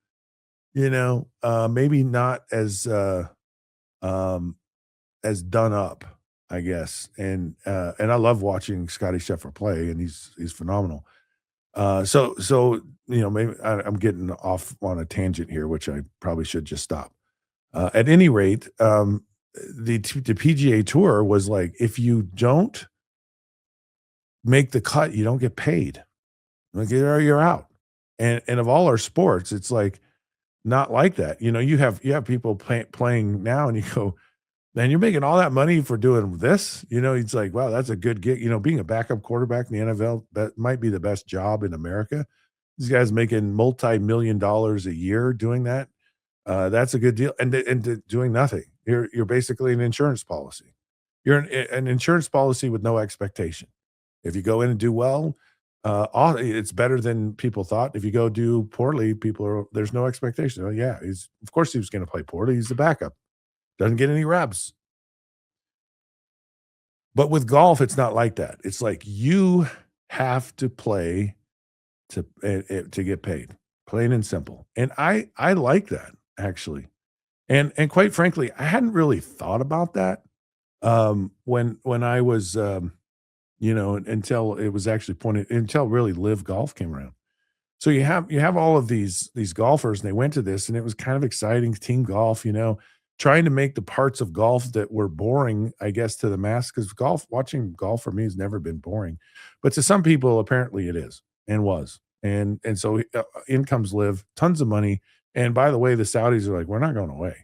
Speaker 1: maybe not as as done up, I guess. And I love watching Scotty Scheffler play, and he's phenomenal. So maybe I'm getting off on a tangent here, which I probably should just stop. At any rate, the PGA Tour was like, if you don't make the cut, you don't get paid. Like, you're out. And of all our sports, it's like not like that. You have people playing now, and you go, man, you're making all that money for doing this. It's like, wow, that's a good gig. Being a backup quarterback in the NFL, that might be the best job in America. These guys making multi-million dollars a year doing that. That's a good deal. And doing nothing. You're basically an insurance policy. You're an insurance policy with no expectation. If you go in and do well, it's better than people thought. If you go do poorly, there's no expectation. Oh yeah, of course he was going to play poorly. He's the backup. Doesn't get any reps. But with golf, it's not like that. It's like you have to play to get paid, plain and simple. And I like that, actually. And quite frankly, I hadn't really thought about that when I was until it was actually until really Live Golf came around. So you have all of these golfers, and they went to this, and it was kind of exciting, team golf, trying to make the parts of golf that were boring, I guess, to the mass, because watching golf for me has never been boring. But to some people, apparently it is and was. And so in comes Live, tons of money. And by the way, the Saudis are like, we're not going away.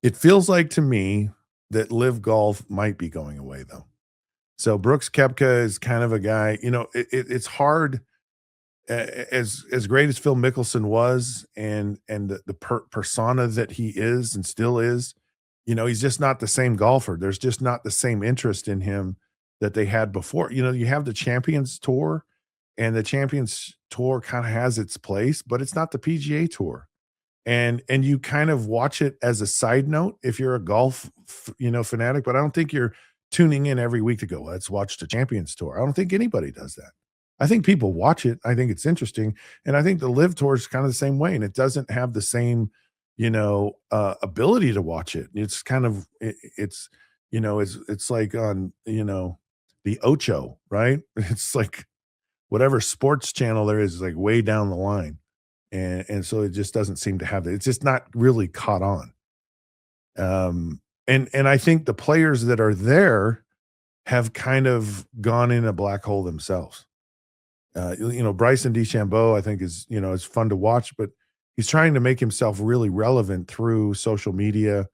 Speaker 1: It feels like to me that Live Golf might be going away, though. So Brooks Koepka is kind of a guy, it's hard. As great as Phil Mickelson was, and the persona that he is and still is, he's just not the same golfer. There's just not the same interest in him that they had before. You have the Champions Tour, and the Champions Tour kind of has its place, but it's not the PGA Tour. And you kind of watch it as a side note if you're a golf, fanatic, but I don't think you're tuning in every week to go, let's watch the Champions Tour. I don't think anybody does that. I think people watch it. I think it's interesting. And I think the Live Tour is kind of the same way. And it doesn't have the same, ability to watch it. It's kind of, it's like on, the Ocho, right? It's like whatever sports channel there is like way down the line. And so it just doesn't seem to have that. It's just not really caught on. And I think the players that are there have kind of gone in a black hole themselves. Bryson DeChambeau, I think is fun to watch, but he's trying to make himself really relevant through social media.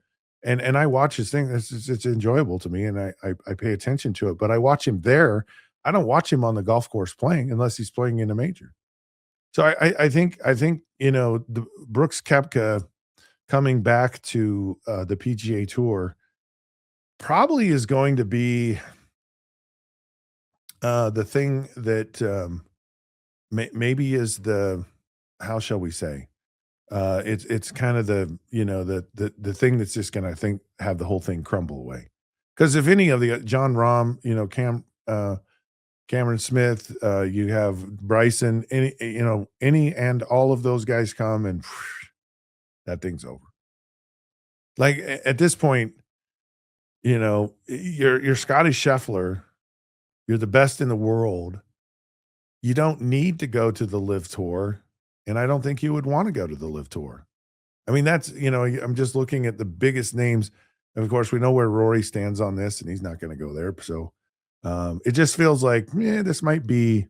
Speaker 1: And I watch his thing. It's enjoyable to me, and I pay attention to it, but I watch him there. I don't watch him on the golf course playing unless he's playing in a major. So I think the Brooks Koepka coming back to the PGA Tour probably is going to be the thing that maybe is the, how shall we say, it's kind of the the thing that's just going to have the whole thing crumble away. Because if any of the John Rahm, Cameron Smith, you have Bryson, any and all of those guys come, and that thing's over. Like at this point, you're Scotty Scheffler. You're the best in the world. You don't need to go to the Live Tour, and I don't think you would want to go to the Live Tour. I mean, that's, I'm just looking at the biggest names. And of course, we know where Rory stands on this, and he's not going to go there. So it just feels like, this might be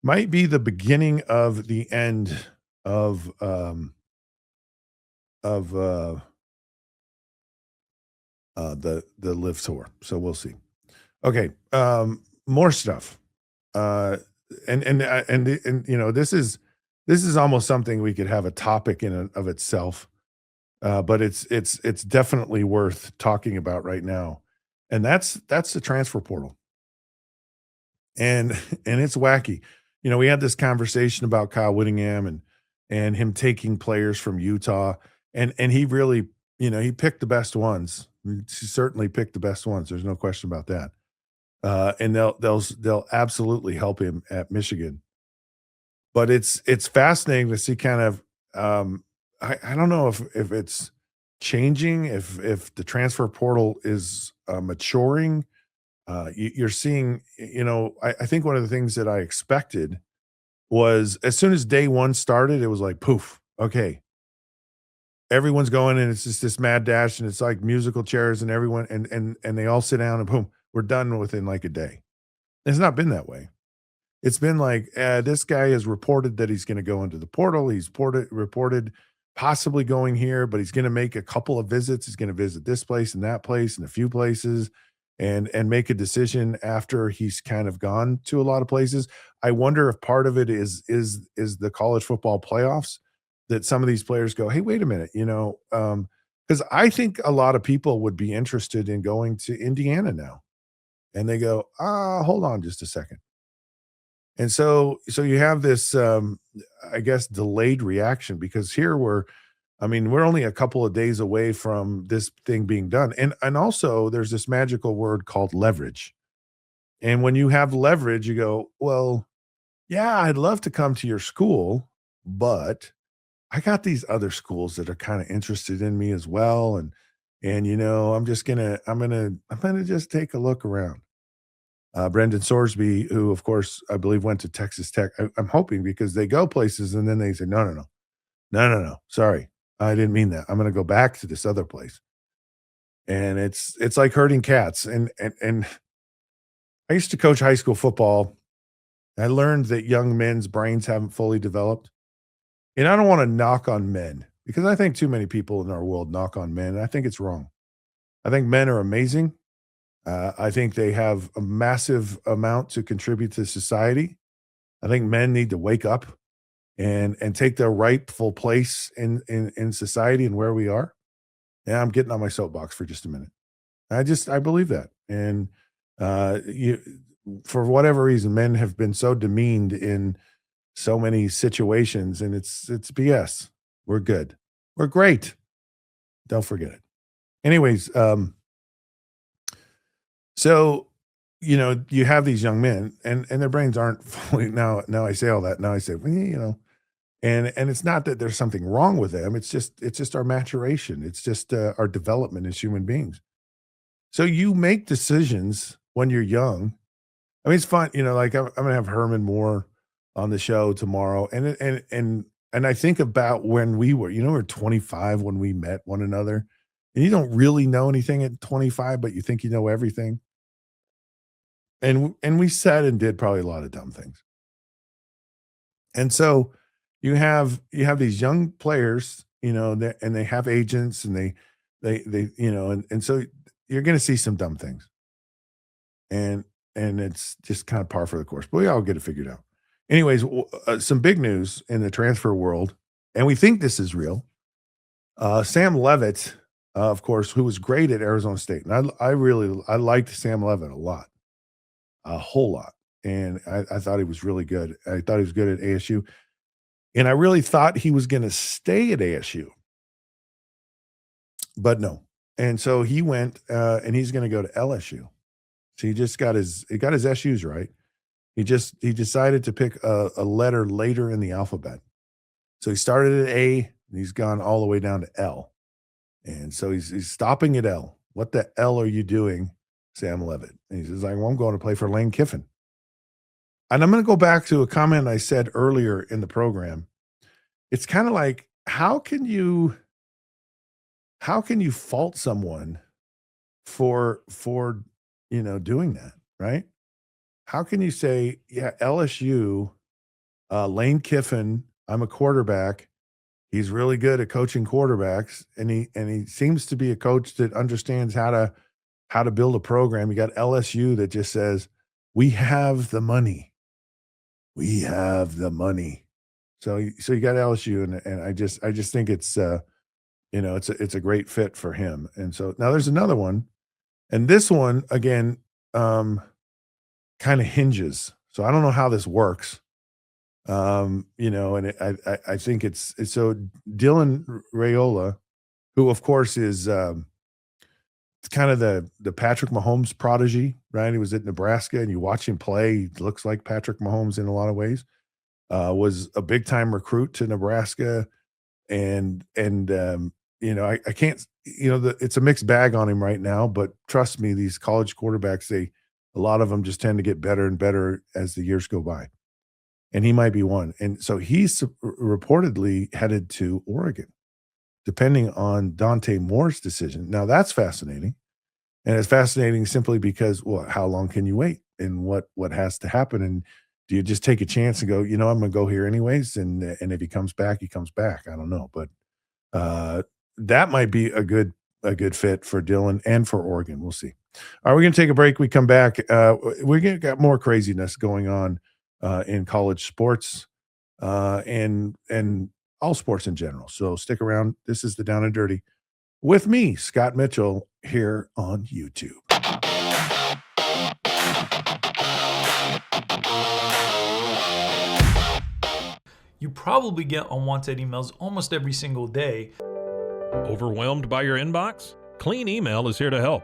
Speaker 1: the beginning of the end of the Live Tour. So we'll see. Okay, more stuff. And this is almost something we could have a topic in and of itself, but it's definitely worth talking about right now, and that's the transfer portal, and it's wacky. We had this conversation about Kyle Whittingham and him taking players from Utah, and he really, he picked the best ones. He certainly picked the best ones. There's no question about that. And they'll absolutely help him at Michigan. But it's fascinating to see kind of I don't know if it's changing, if the transfer portal is maturing, you're seeing, I think one of the things that I expected was as soon as day one started, it was like, poof, okay, everyone's going and it's just this mad dash and it's like musical chairs and everyone and they all sit down and boom, we're done within like a day. It's not been that way. It's been like, this guy has reported that he's going to go into the portal. He's reported possibly going here, but he's going to make a couple of visits. He's going to visit this place and that place and a few places and make a decision after he's kind of gone to a lot of places. I wonder if part of it is the college football playoffs, that some of these players go, hey, wait a minute, because I think a lot of people would be interested in going to Indiana now. And they go, hold on just a second. And so you have this, I guess, delayed reaction, because here we're only a couple of days away from this thing being done. And also there's this magical word called leverage. And when you have leverage, you go, well, yeah, I'd love to come to your school, but I got these other schools that are kind of interested in me as well. And I'm gonna just take a look around. Brendan Sorsby, who of course I believe went to Texas Tech. I'm hoping, because they go places and then they say, no. Sorry, I didn't mean that. I'm going to go back to this other place. And it's like herding cats. And I used to coach high school football. I learned that young men's brains haven't fully developed. And I don't want to knock on men, because I think too many people in our world knock on men. And I think it's wrong. I think men are amazing. I think they have a massive amount to contribute to society. I think men need to wake up and take their rightful place in society and where we are. Yeah, I'm getting on my soapbox for just a minute. I believe that. And for whatever reason, men have been so demeaned in so many situations, and it's BS. We're good. We're great. Don't forget it. Anyways, so, you have these young men and their brains aren't fully, now I say all that. Now I say, well, and it's not that there's something wrong with them. It's just our maturation. It's just our development as human beings. So you make decisions when you're young. I mean, it's fun, like I'm going to have Herman Moore on the show tomorrow. And I think about when we were 25 when we met one another, and you don't really know anything at 25, but you think you know everything. And we said and did probably a lot of dumb things. And so you have these young players, and they have agents, and they and so you're going to see some dumb things. And it's just kind of par for the course, but we all get it figured out. Anyways, some big news in the transfer world, and we think this is real. Sam Leavitt, of course, who was great at Arizona State. And I liked Sam Leavitt a whole lot. And I thought he was really good. I thought he was good at ASU. And I really thought he was going to stay at ASU. But no. And so he went, and he's going to go to LSU. So he got his SUs right. He decided to pick a letter later in the alphabet. So he started at A, and he's gone all the way down to L. And so he's stopping at L. What the L are you doing, Sam Leavitt? And he says, well, I'm going to play for Lane Kiffin. And I'm going to go back to a comment I said earlier in the program. It's kind of like, how can you fault someone for doing that, right? How can you say, yeah, LSU, Lane Kiffin, I'm a quarterback. He's really good at coaching quarterbacks, and he seems to be a coach that understands how to build a program. You got LSU that just says, we have the money. We have the money. So you got LSU, and I just think it's it's a great fit for him. And so now there's another one, and this one again kind of hinges. So I don't know how this works. And I think it's so Dylan Raiola, who of course is kind of the Patrick Mahomes prodigy, right? He was at Nebraska, and you watch him play, he looks like Patrick Mahomes in a lot of ways. Was a big time recruit to Nebraska, and I can't. it's a mixed bag on him right now, but trust me, these college quarterbacks, a lot of them just tend to get better and better as the years go by. And he might be one. And so he's reportedly headed to Oregon, depending on Dante Moore's decision. Now that's fascinating. And it's fascinating simply because, well, how long can you wait? And what has to happen? And do you just take a chance and go, I'm going to go here anyways? And if he comes back, he comes back. I don't know. But that might be a good fit for Dylan and for Oregon. We'll see. All right, we're going to take a break. We come back. We're going to got more craziness going on in college sports and all sports in general. So stick around. This is the Down and Dirty with me, Scott Mitchell, here on YouTube.
Speaker 9: You probably get unwanted emails almost every single day.
Speaker 4: Overwhelmed by your inbox? Clean Email is here to help.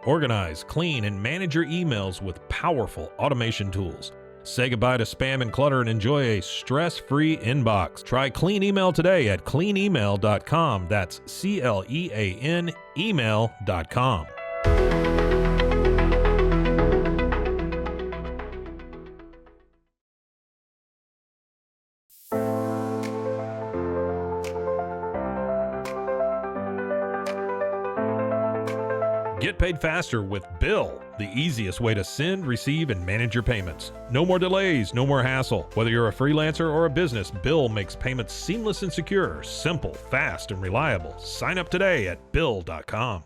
Speaker 4: Organize, clean, and manage your emails with powerful automation tools. Say goodbye to spam and clutter and enjoy a stress-free inbox. Try Clean Email today at cleanemail.com. That's CLEAN email.com. Get paid faster with Bill, the easiest way to send, receive, and manage your payments. No more delays, no more hassle. Whether you're a freelancer or a business, Bill makes payments seamless and secure, simple, fast, and reliable. Sign up today at Bill.com.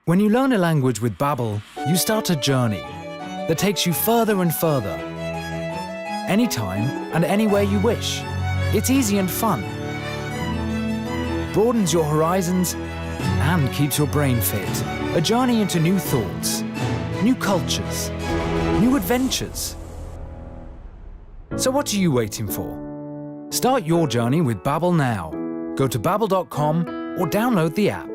Speaker 10: When you learn a language with Babbel, you start a journey that takes you further and further. Anytime and anywhere you wish. It's easy and fun. Broadens your horizons and keeps your brain fit. A journey into new thoughts, new cultures, new adventures. So what are you waiting for? Start your journey with Babbel now. Go to babbel.com or download the app.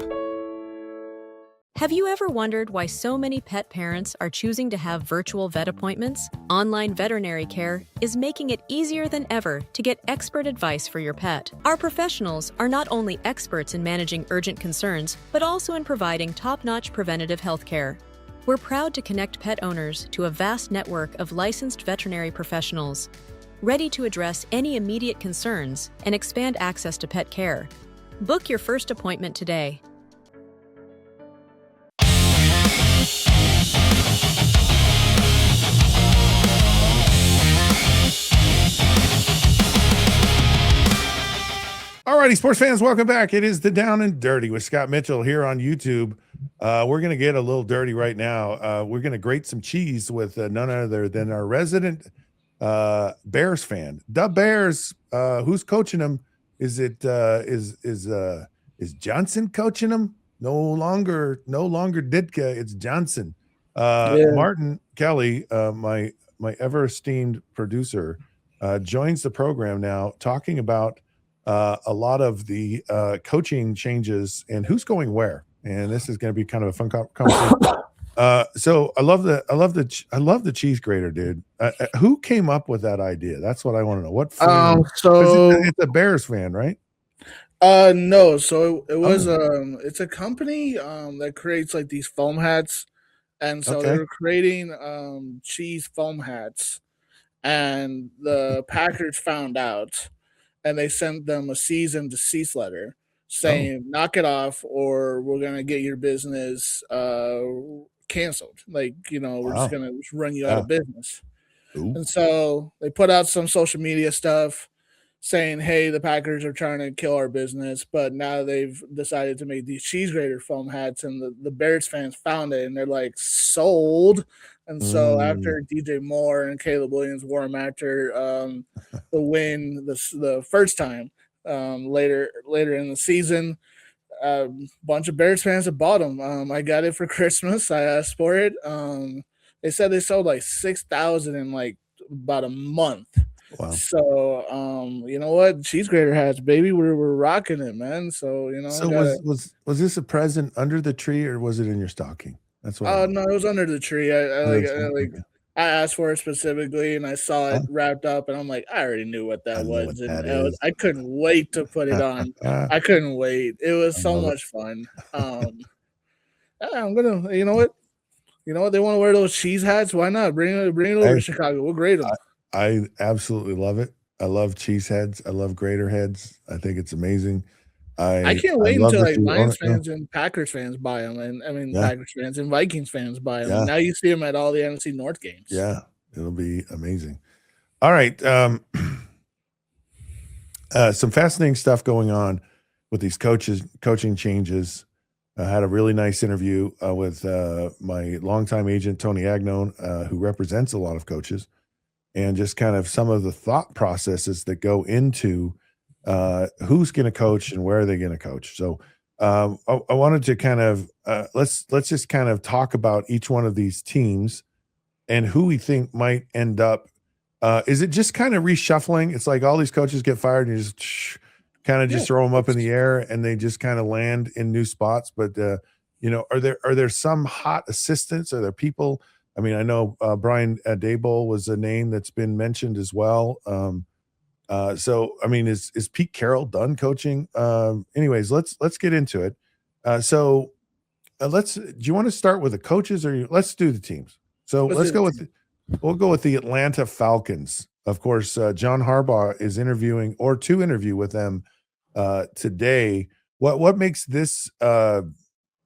Speaker 11: Have you ever wondered why so many pet parents are choosing to have virtual vet appointments? Online veterinary care is making it easier than ever to get expert advice for your pet. Our professionals are not only experts in managing urgent concerns, but also in providing top-notch preventative health care. We're proud to connect pet owners to a vast network of licensed veterinary professionals, ready to address any immediate concerns and expand access to pet care. Book your first appointment today.
Speaker 1: Alrighty, sports fans, welcome back. It is the Down and Dirty with Scott Mitchell here on YouTube. We're going to get a little dirty right now. We're going to grate some cheese with none other than our resident Bears fan. The Bears. Who's coaching them? Is Johnson coaching them? No longer Ditka. It's Johnson. Martin Kelly, my ever esteemed producer, joins the program now, talking about a lot of the coaching changes and who's going where. And this is going to be kind of a fun conversation. So I love the cheese grater, dude. Who came up with that idea? That's what I want to know. What?
Speaker 12: So
Speaker 1: it's a Bears fan, right?
Speaker 12: No. So it was it's a company that creates like these foam hats, and so they were creating cheese foam hats, and the Packers found out. And they sent them a cease and desist letter saying, knock it off or we're going to get your business canceled. Like, we're just going to run you out of business. Ooh. And so they put out some social media stuff saying, hey, the Packers are trying to kill our business. But now they've decided to make these cheese grater foam hats. And the Bears fans found it and they're like, sold. And so after DJ Moore and Caleb Williams wore them after the win the first time later in the season, a bunch of Bears fans have bought them. I got it for Christmas. I asked for it. They said they sold like 6,000 in like about a month.
Speaker 1: Wow.
Speaker 12: So you know what? Cheese grater hats, baby. We're rocking it, man. So
Speaker 1: So was this a present under the tree or was it in your stocking? That's what.
Speaker 12: No, it was under the tree. I asked for it specifically, and I saw it wrapped up, and I'm like, I already knew what
Speaker 1: I
Speaker 12: that
Speaker 1: know
Speaker 12: was,
Speaker 1: what
Speaker 12: and
Speaker 1: that is.
Speaker 12: I couldn't wait to put it on. I couldn't wait. It was
Speaker 1: I
Speaker 12: so
Speaker 1: love it.
Speaker 12: much fun. I'm gonna, you know what? You know what? They want to wear those cheese hats. Why not? Bring it over to
Speaker 1: Hey,
Speaker 12: Chicago. We'll grade them.
Speaker 1: I absolutely love it. I love cheese heads. I love grater heads. I think it's amazing.
Speaker 12: I can't
Speaker 1: I
Speaker 12: wait
Speaker 1: love
Speaker 12: until
Speaker 1: that
Speaker 12: like
Speaker 1: you own
Speaker 12: Lions
Speaker 1: it. No.
Speaker 12: fans and Packers fans buy them, and I mean
Speaker 1: Yeah,
Speaker 12: Packers fans and Vikings fans buy them, and
Speaker 1: yeah,
Speaker 12: now you see them at all the NFC North games.
Speaker 1: yeah. It'll be amazing. All right. Some fascinating stuff going on with these coaching changes. I had a really nice interview with my longtime agent, Tony Agnone, who represents a lot of coaches, and just kind of some of the thought processes that go into who's going to coach and where are they going to coach. So I wanted to kind of let's just kind of talk about each one of these teams and who we think might end up. Is it just kind of reshuffling? It's like all these coaches get fired and you just kind of just throw them up in the air and they just kind of land in new spots. But are there some hot assistants? Are there people? I mean, I know Brian Daboll was a name that's been mentioned as well. So I mean, is Pete Carroll done coaching? Anyways, let's get into it. Do you want to start with the coaches or let's do the teams? So we'll go with the Atlanta Falcons. Of course, John Harbaugh is interviewing or to interview with them today. What makes this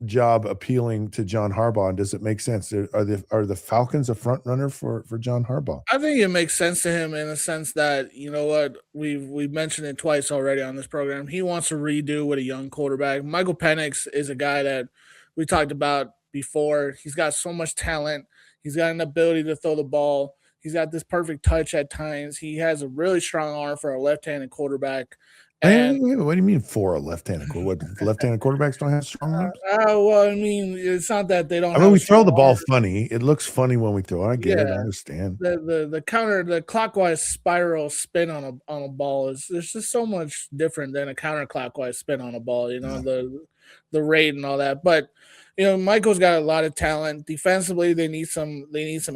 Speaker 1: job appealing to John Harbaugh, and does it make sense? Are the Falcons a front runner for John Harbaugh?
Speaker 12: I think it makes sense to him in the sense that, you know what, we've mentioned it twice already on this program. He wants to redo with a young quarterback. Michael Penix is a guy that we talked about before. He's got so much talent. He's got an ability to throw the ball. He's got this perfect touch at times. He has a really strong arm for a left-handed quarterback. And
Speaker 1: Wait, what do you mean for a left-handed quarterback? What, left-handed quarterbacks don't have strong arms?
Speaker 12: Well, I mean, it's not that they don't.
Speaker 1: I mean, we throw the ball funny. It looks funny when we throw it. I get it. I understand.
Speaker 12: The clockwise spiral spin on a ball is there's just so much different than a counterclockwise spin on a ball. You know, the rate and all that. But Michael's got a lot of talent. Defensively, they need some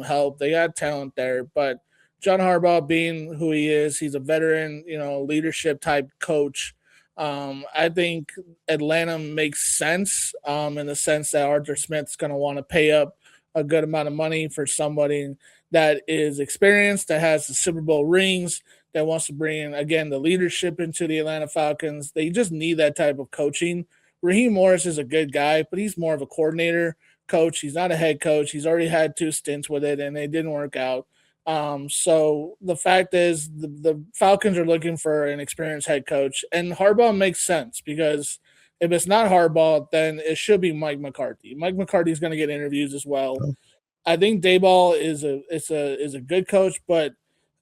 Speaker 12: help. They got talent there, but John Harbaugh, being who he is, he's a veteran, leadership type coach. I think Atlanta makes sense in the sense that Arthur Smith's going to want to pay up a good amount of money for somebody that is experienced, that has the Super Bowl rings, that wants to bring in, again, the leadership into the Atlanta Falcons. They just need that type of coaching. Raheem Morris is a good guy, but he's more of a coordinator coach. He's not a head coach. He's already had 2 stints with it, and they didn't work out. So the fact is the Falcons are looking for an experienced head coach, and Harbaugh makes sense because if it's not Harbaugh, then it should be Mike McCarthy. Mike McCarthy is going to get interviews as well. I think Daboll is a good coach, but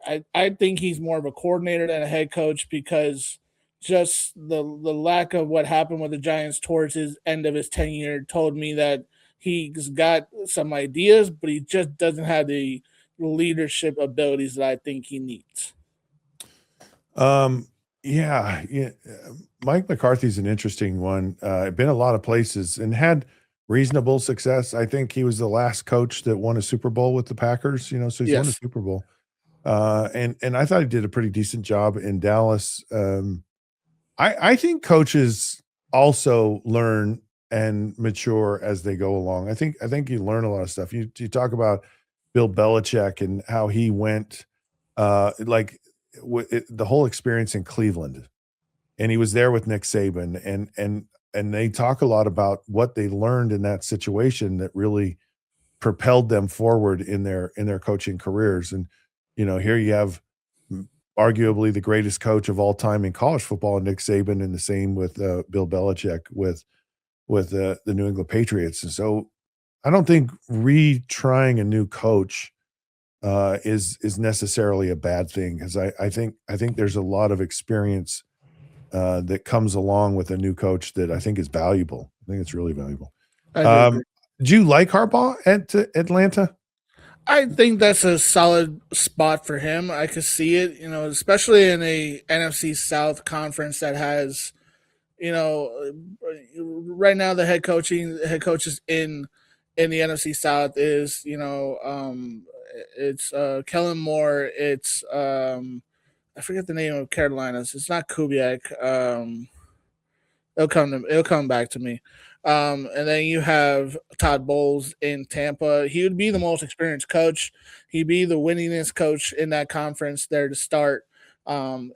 Speaker 12: I think he's more of a coordinator than a head coach because just the lack of what happened with the Giants towards his end of his tenure told me that he's got some ideas, but he just doesn't have the leadership abilities that I think he needs.
Speaker 1: Yeah. Mike McCarthy's an interesting one. Been a lot of places and had reasonable success. I think he was the last coach that won a Super Bowl with the Packers, so he's won a Super Bowl. And I thought he did a pretty decent job in Dallas. I think coaches also learn and mature as they go along. I think you learn a lot of stuff. You talk about Bill Belichick and how he went the whole experience in Cleveland, and he was there with Nick Saban, and they talk a lot about what they learned in that situation that really propelled them forward in their coaching careers. And here you have arguably the greatest coach of all time in college football, Nick Saban, and the same with Bill Belichick with the New England Patriots. And so I don't think retrying a new coach is necessarily a bad thing, because I think there's a lot of experience that comes along with a new coach that I think is valuable. I think it's really valuable. Do you like Harbaugh at Atlanta?
Speaker 12: I think that's a solid spot for him. I could see it, especially in a NFC South conference that has, right now the head coaches in the NFC South is, it's Kellen Moore. It's I forget the name of Carolina's. It's not Kubiak. It'll come back to me. And then you have Todd Bowles in Tampa. He would be the most experienced coach. He'd be the winningest coach in that conference there to start.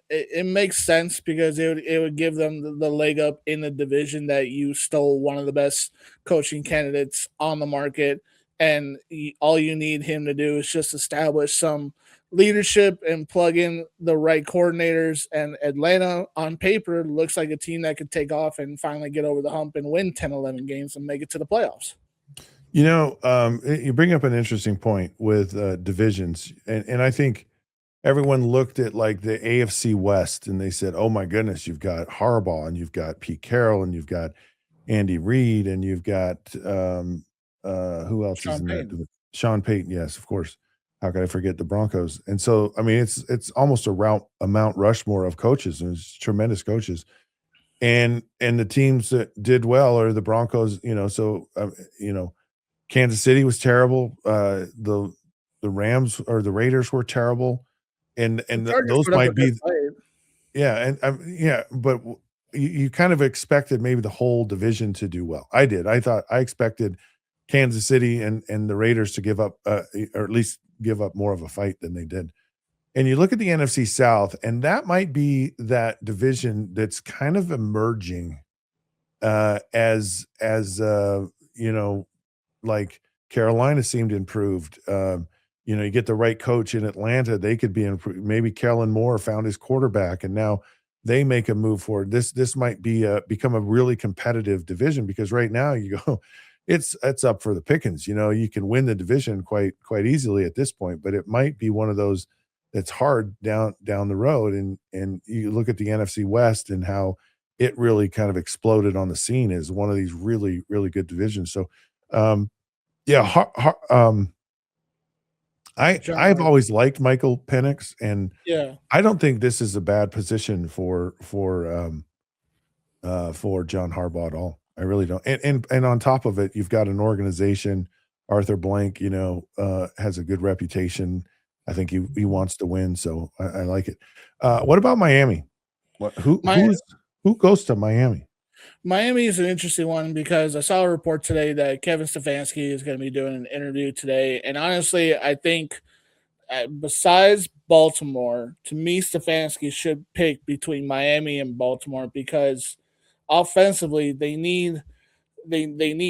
Speaker 12: It makes sense because it would give them the leg up in the division that you stole one of the best coaching candidates on the market, and all you need him to do is just establish some leadership and plug in the right coordinators. And Atlanta, on paper, looks like a team that could take off and finally get over the hump and win 10, 11 games and make it to the playoffs.
Speaker 1: You know, you bring up an interesting point with divisions, and I think everyone looked at like the AFC West and they said, "Oh my goodness, you've got Harbaugh and you've got Pete Carroll and you've got Andy Reid and you've got who else is in that? Sean Payton, yes, of course. How could I forget the Broncos?" And so, I mean, it's almost a Mount Rushmore of coaches, and it's tremendous coaches. And the teams that did well are the Broncos. You know, so Kansas City was terrible. The Rams or the Raiders were terrible, and those might be, yeah, but you kind of expected maybe the whole division to do well. I did. I expected Kansas City and the Raiders to give up, or at least give up more of a fight than they did. And you look at the NFC South, and that might be that division that's kind of emerging as like Carolina seemed improved. You get the right coach in Atlanta, they could be improved. Maybe Kellen Moore found his quarterback, and now they make a move forward. This might be become a really competitive division, because right now you go, it's up for the pickings. You can win the division quite easily at this point, but it might be one of those that's hard down the road. And you look at the NFC West and how it really kind of exploded on the scene as one of these really, really good divisions. So, I've always liked Michael Penix, and I don't think this is a bad position for John Harbaugh at all. I really don't. And on top of it, you've got an organization. Arthur Blank, has a good reputation. I think he wants to win, so I like it. What about Miami? Who goes to Miami?
Speaker 12: Miami is an interesting one because I saw a report today that Kevin Stefanski is going to be doing an interview today. And honestly, I think besides Baltimore, to me, Stefanski should pick between Miami and Baltimore because offensively they need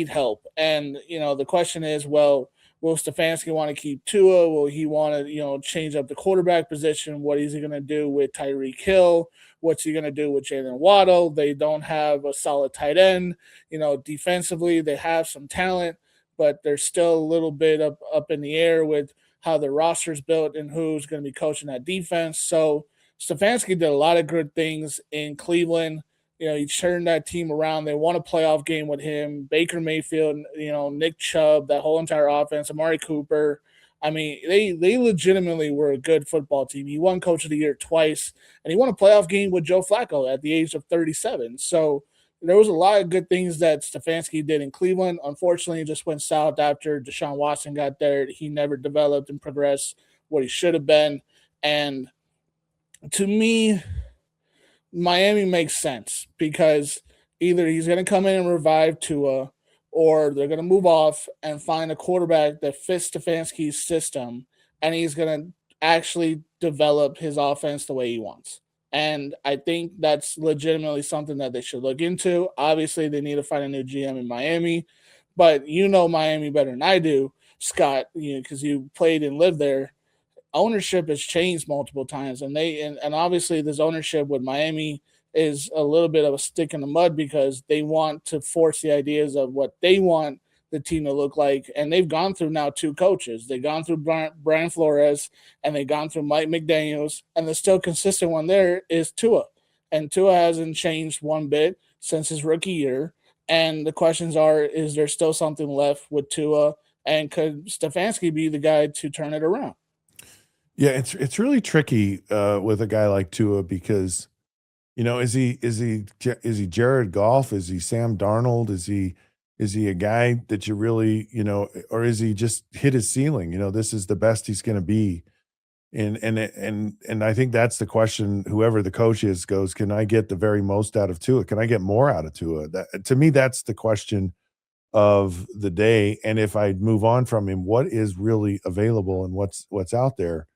Speaker 12: help. And, the question is, well, will Stefanski want to keep Tua? Will he want to, change up the quarterback position? What is he going to do with Tyreek Hill? What's he going to do with Jalen Waddle? They don't have a solid tight end. Defensively, they have some talent, but they're still a little bit up in the air with how the roster's built and who's going to be coaching that defense. So Stefanski did a lot of good things in Cleveland. He turned that team around. They won a playoff game with him. Baker Mayfield, Nick Chubb, that whole entire offense, Amari Cooper. I mean, they legitimately were a good football team. He won Coach of the Year twice, and he won a playoff game with Joe Flacco at the age of 37. So there was a lot of good things that Stefanski did in Cleveland. Unfortunately, it just went south after Deshaun Watson got there. He never developed and progressed what he should have been. And to me, Miami makes sense because either he's going to come in and revive Tua, or they're going to move off and find a quarterback that fits Stefanski's system, and he's going to actually develop his offense the way he wants. And I think that's legitimately something that they should look into. Obviously, they need to find a new GM in Miami, but Miami better than I do, Scott, because you played and lived there. Ownership has changed multiple times, and obviously this ownership with Miami is a little bit of a stick in the mud because they want to force the ideas of what they want the team to look like. And they've gone through now two coaches. They've gone through Brian Flores and they've gone through Mike McDaniels, and the still consistent one there is Tua. And Tua hasn't changed one bit since his rookie year. And the questions are, is there still something left with Tua? And could Stefanski be the guy to turn it around?
Speaker 1: Yeah, it's really tricky with a guy like Tua because, is he Jared Goff? Is he Sam Darnold? Is he Is he a guy that you really, or is he just hit his ceiling? This is the best he's going to be. And I think that's the question. Whoever the coach is goes, can I get the very most out of Tua? Can I get more out of Tua? That, to me, that's the question of the day. And if I move on from him, what is really available and what's out there,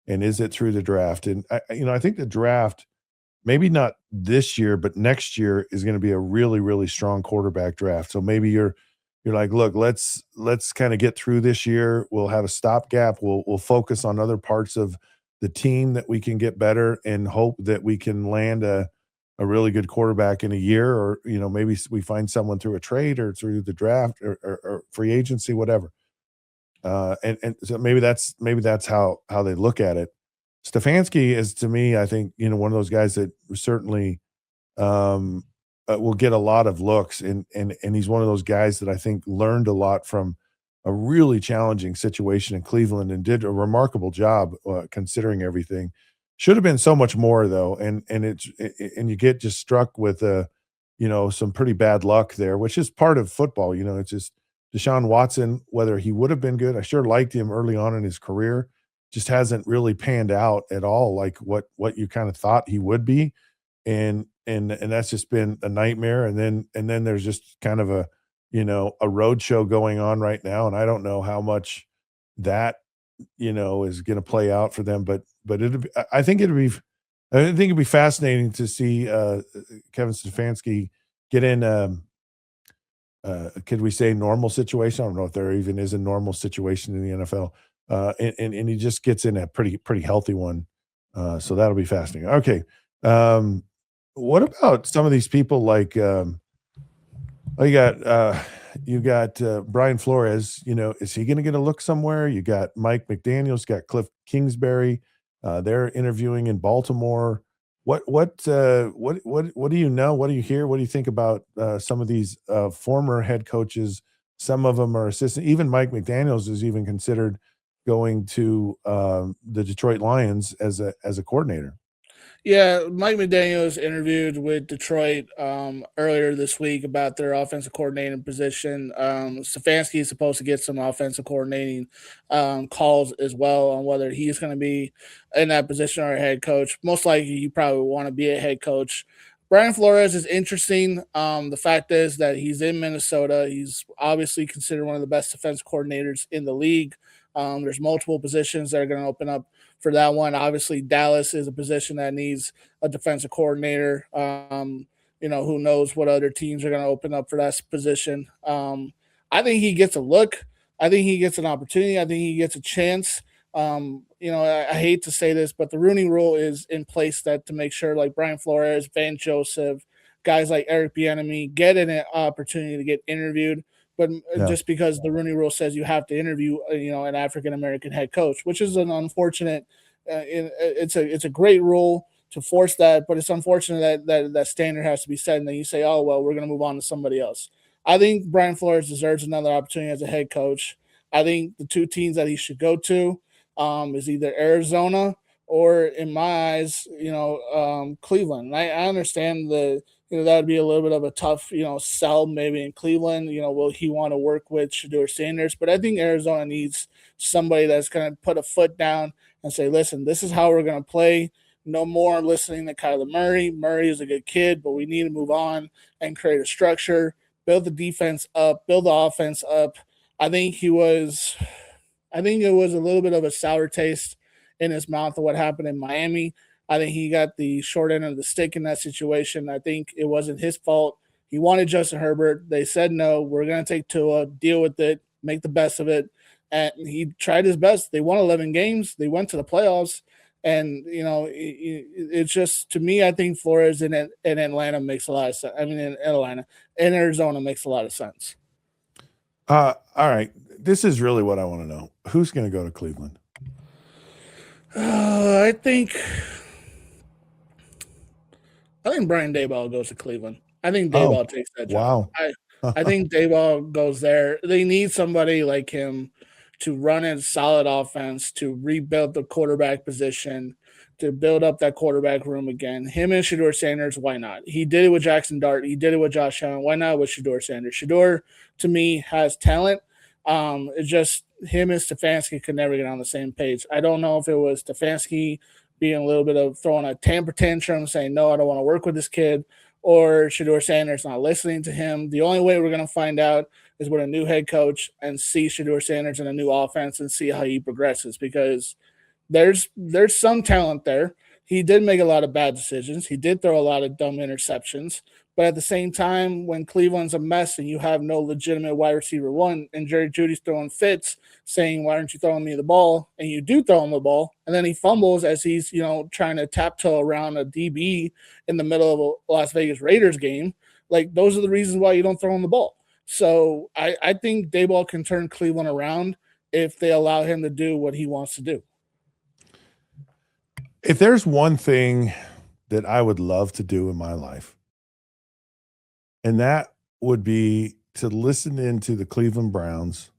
Speaker 1: and is it through the draft? And I think the draft, maybe not this year, but next year is going to be a really, really strong quarterback draft. So maybe you're like, look, let's kind of get through this year. We'll have a stopgap. We'll focus on other parts of the team that we can get better and hope that we can land a really good quarterback in a year, or maybe we find someone through a trade or through the draft or free agency, whatever. And so maybe that's how they look at it. Stefanski is, to me, I think, one of those guys that certainly will get a lot of looks, and he's one of those guys that I think learned a lot from a really challenging situation in Cleveland and did a remarkable job considering everything. Should have been so much more, though, and you get just struck with some pretty bad luck there, which is part of football. It's just Deshaun Watson, whether he would have been good. I sure liked him early on in his career, just hasn't really panned out at all like what you kind of thought he would be. And that's just been a nightmare. And then there's just kind of a road show going on right now. And I don't know how much that, is going to play out for them, but I think it'd be fascinating to see Kevin Stefanski get in could we say normal situation? I don't know if there even is a normal situation in the NFL. And he just gets in a pretty healthy one. So that'll be fascinating. Okay. What about some of these people like you got Brian Flores, is he going to get a look somewhere? You got Mike McDaniels, got Cliff Kingsbury. They're interviewing in Baltimore. What do you know? What do you hear? What do you think about some of these former head coaches? Some of them are assistant. Even Mike McDaniels is even considered going to the Detroit Lions as a coordinator.
Speaker 12: Yeah, Mike McDaniels interviewed with Detroit earlier this week about their offensive coordinating position. Stefanski is supposed to get some offensive coordinating calls as well on whether he's going to be in that position or a head coach. Most likely, he probably want to be a head coach. Brian Flores is interesting. The fact is that he's in Minnesota. He's obviously considered one of the best defense coordinators in the league. There's multiple positions that are going to open up for that one. Obviously, Dallas is a position that needs a defensive coordinator. Who knows what other teams are going to open up for that position. I think he gets a look. I think he gets an opportunity. I think he gets a chance. I hate to say this, but the Rooney Rule is in place that to make sure like Brian Flores, Van Joseph, guys like Eric Bieniemy get an opportunity to get interviewed. But just because the Rooney Rule says you have to interview, an African-American head coach, which is an unfortunate, it's a great rule to force that, but it's unfortunate that standard has to be set, and then you say, oh, well, we're going to move on to somebody else. I think Brian Flores deserves another opportunity as a head coach. I think the two teams that he should go to is either Arizona or, in my eyes, Cleveland. I understand that would be a little bit of a tough, sell maybe in Cleveland. Will he want to work with Shedeur Sanders? But I think Arizona needs somebody that's going to put a foot down and say, listen, this is how we're going to play. No more listening to Kyler Murray. Murray is a good kid, but we need to move on and create a structure, build the defense up, build the offense up. I think it was a little bit of a sour taste in his mouth of what happened in Miami. I think he got the short end of the stick in that situation. I think it wasn't his fault. He wanted Justin Herbert. They said, no, we're going to take Tua, deal with it, make the best of it. And he tried his best. They won 11 games. They went to the playoffs. And, it's just, to me, I think Flores in Atlanta makes a lot of sense. I mean, in Arizona makes a lot of sense.
Speaker 1: All right. This is really what I want to know. Who's going to go to Cleveland?
Speaker 12: I think Brian Daboll goes to Cleveland. I think Daboll takes that job.
Speaker 1: Wow.
Speaker 12: I think Daboll goes there. They need somebody like him to run a solid offense, to rebuild the quarterback position. to build up that quarterback room again. Him and Shedeur Sanders, why not? He did it with Jackson Dart. He did it with Josh Allen. Why not with Shedeur Sanders? Shedeur, to me, has talent. It's just him and Stefanski could never get on the same page. I don't know if it was Stefanski being a little bit of throwing a temper tantrum, saying, no, I don't want to work with this kid, or Shedeur Sanders not listening to him. The only way we're going to find out is with a new head coach and see Shedeur Sanders in a new offense and see how he progresses, because there's some talent there. He did make a lot of bad decisions. He did throw a lot of dumb interceptions. But at the same time, when Cleveland's a mess and you have no legitimate wide receiver one, and Jerry Jeudy's throwing fits saying, why aren't you throwing me the ball? And you do throw him the ball, and then he fumbles as he's, trying to tiptoe around a DB in the middle of a Las Vegas Raiders game. Like, those are the reasons why you don't throw him the ball. So I think Daboll can turn Cleveland around if they allow him to do what he wants to do.
Speaker 1: If there's one thing that I would love to do in my life, and that would be to listen into the Cleveland Browns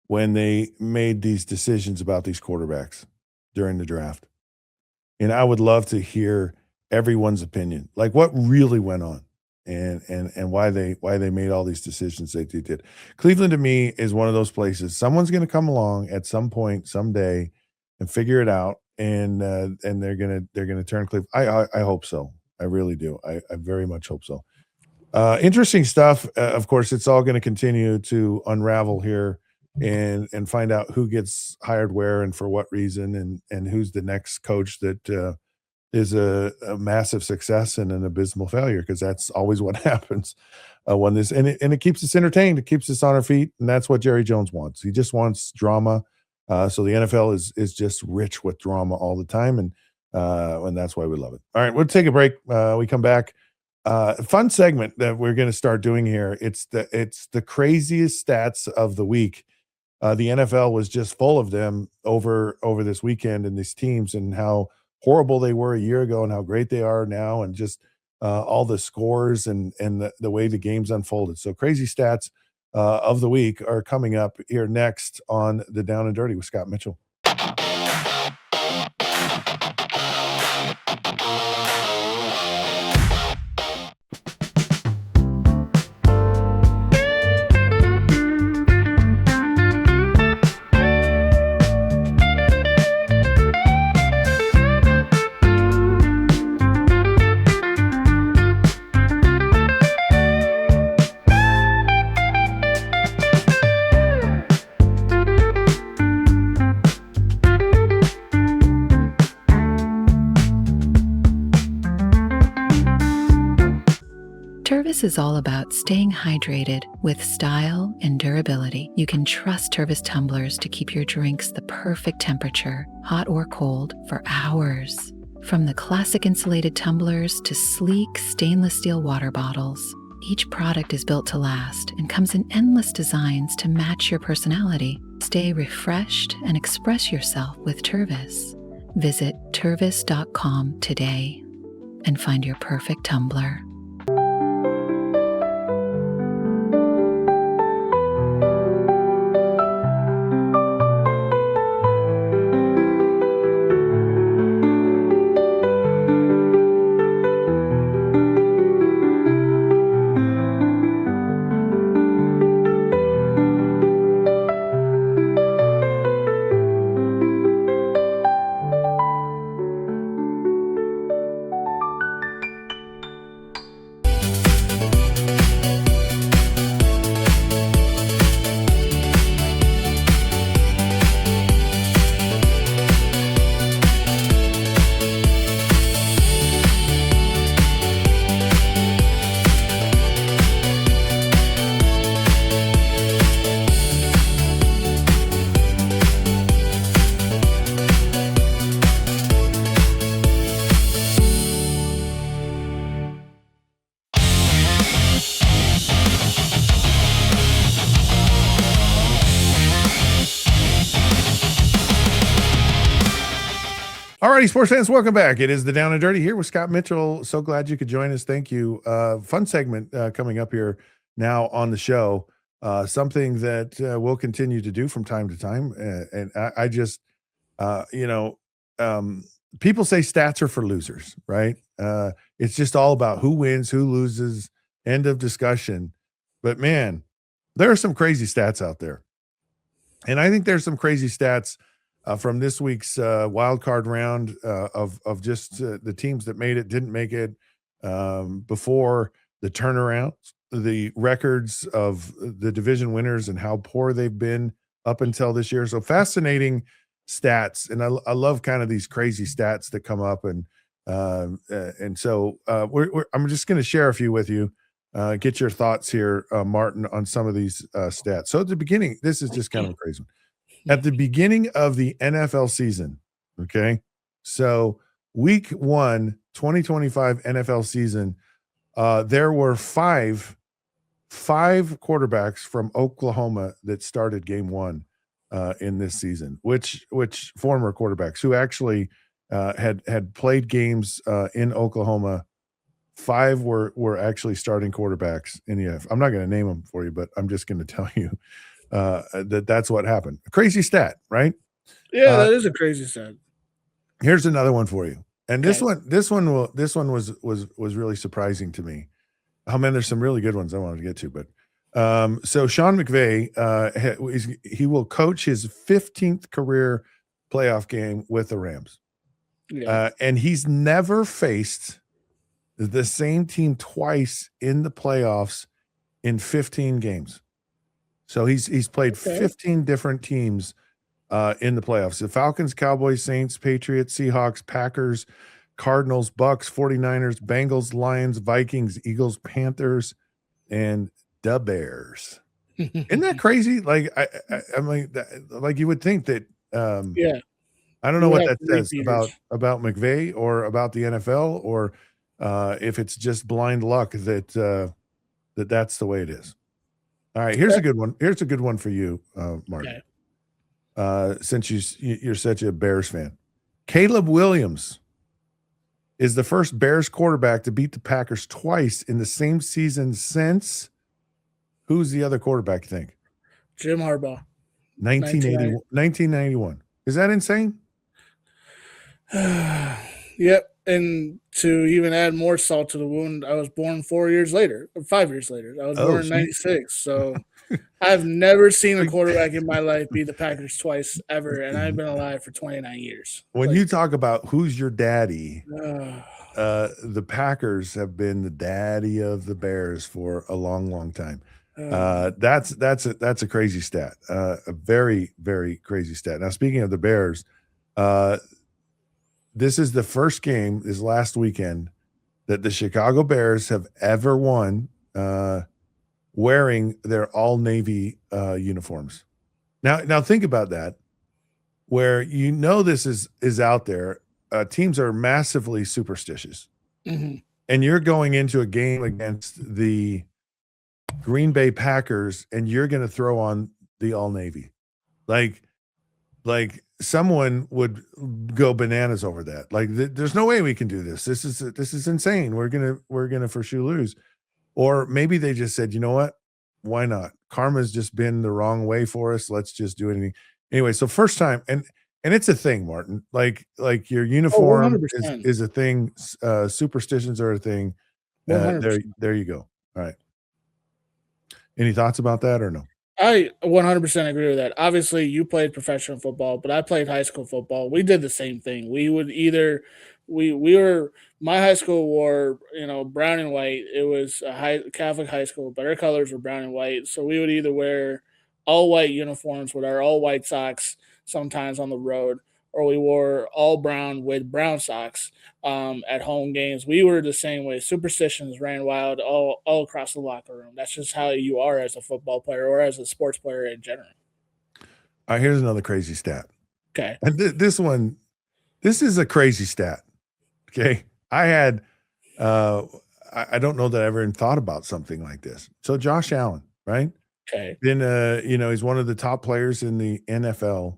Speaker 1: when they made these decisions about these quarterbacks during the draft. And I would love to hear everyone's opinion, like what really went on and why they made all these decisions that they did. Cleveland to me is one of those places. Someone's going to come along at some point, someday, and figure it out. And they're gonna turn Cleveland. I hope so. I really do. I very much hope so. Interesting stuff. Of course, it's all going to continue to unravel here and find out who gets hired where and for what reason, and who's the next coach that is a massive success and an abysmal failure, because that's always what happens when this and it keeps us entertained. It keeps us on our feet, and that's what Jerry Jones wants. He just wants drama. So the NFL is just rich with drama all the time, and that's why we love it. All right, we'll take a break. We come back. Fun segment that we're going to start doing here. It's the craziest stats of the week. The NFL was just full of them over this weekend, and these teams and how horrible they were a year ago and how great they are now, and just all the scores and the way the games unfolded. So crazy stats of the week are coming up here next on the Down and Dirty with Scott Mitchell.
Speaker 2: Tervis is all about staying hydrated with style and durability. You can trust Tervis tumblers to keep your drinks the perfect temperature, hot or cold, for hours. From the classic insulated tumblers to sleek stainless steel water bottles, each product is built to last and comes in endless designs to match your personality. Stay refreshed and express yourself with Tervis. Visit tervis.com today and find your perfect tumbler.
Speaker 1: Alrighty, sports fans, welcome back. It is the Down and Dirty here with Scott Mitchell. So glad you could join us. Thank you. Fun segment coming up here now on the show. Something that we'll continue to do from time to time. And I just, people say stats are for losers, right? It's just all about who wins, who loses, end of discussion. But man, there are some crazy stats out there. And I think there's some crazy stats from this week's wild card round of just the teams that made it, didn't make it, before the turnaround, the records of the division winners and how poor they've been up until this year. So fascinating stats. And I love kind of these crazy stats that come up. And so I'm just going to share a few with you. Get your thoughts here, Martin, on some of these stats. So at the beginning, this is just kind of a crazy one. At the beginning of the NFL season, okay, so week 1, 2025 NFL season, there were five quarterbacks from Oklahoma that started game 1 in this season, which former quarterbacks who actually had played games in Oklahoma. 5 were actually starting quarterbacks in the NFL. I'm not going to name them for you, but I'm just going to tell you that's what happened. A crazy stat, right?
Speaker 12: Yeah, that is a crazy stat.
Speaker 1: Here's another one for you. And this one was really surprising to me. Oh man, there's some really good ones I wanted to get to, but so Sean McVay, he will coach his 15th career playoff game with the Rams.
Speaker 12: Yeah.
Speaker 1: And he's never faced the same team twice in the playoffs in 15 games. So he's played 15 different teams in the playoffs. The Falcons, Cowboys, Saints, Patriots, Seahawks, Packers, Cardinals, Bucks, 49ers, Bengals, Lions, Vikings, Eagles, Panthers, and the Bears. Isn't that crazy? Like I'm like you would think that
Speaker 12: yeah.
Speaker 1: I don't know what that says about McVay or about the NFL, or if it's just blind luck that that's the way it is. All right, here's a good one. Here's a good one for you, Martin. Since you're such a Bears fan, Caleb Williams is the first Bears quarterback to beat the Packers twice in the same season since. Who's the other quarterback, you think?
Speaker 12: Jim Harbaugh.
Speaker 1: 1991. Is that insane?
Speaker 12: Yep. And to even add more salt to the wound, I was born 5 years later. I was born in 96. So I've never seen a quarterback in my life beat the Packers twice ever, and I've been alive for 29 years.
Speaker 1: When you talk about who's your daddy, the Packers have been the daddy of the Bears for a long, long time. That's a crazy stat. A very, very crazy stat. Now, speaking of the Bears, this is the first game this last weekend that the Chicago Bears have ever won wearing their all Navy uniforms. Now think about that, where this is out there. Teams are massively superstitious, and you're going into a game against the Green Bay Packers, and you're going to throw on the all Navy, like someone would go bananas over that. Like, there's no way we can do this. This is insane. We're gonna for sure lose. Or maybe they just said, you know what? Why not? Karma's just been the wrong way for us. Let's just do anything. Anyway, so first time, and it's a thing, Martin. Like your uniform is a thing. Superstitions are a thing. There you go. All right. Any thoughts about that or no?
Speaker 12: I 100% agree with that. Obviously, you played professional football, but I played high school football. We did the same thing. We would either my high school wore brown and white. It was a Catholic high school, but our colors were brown and white. So we would either wear all white uniforms with our all white socks sometimes on the road, or we wore all brown with brown socks at home games. We were the same way. Superstitions ran wild all across the locker room. That's just how you are as a football player or as a sports player in general.
Speaker 1: All right, here's another crazy stat.
Speaker 12: Okay.
Speaker 1: And this is a crazy stat. Okay. I had, I don't know that I ever even thought about something like this. So Josh Allen, right?
Speaker 12: Okay.
Speaker 1: Then, he's one of the top players in the NFL.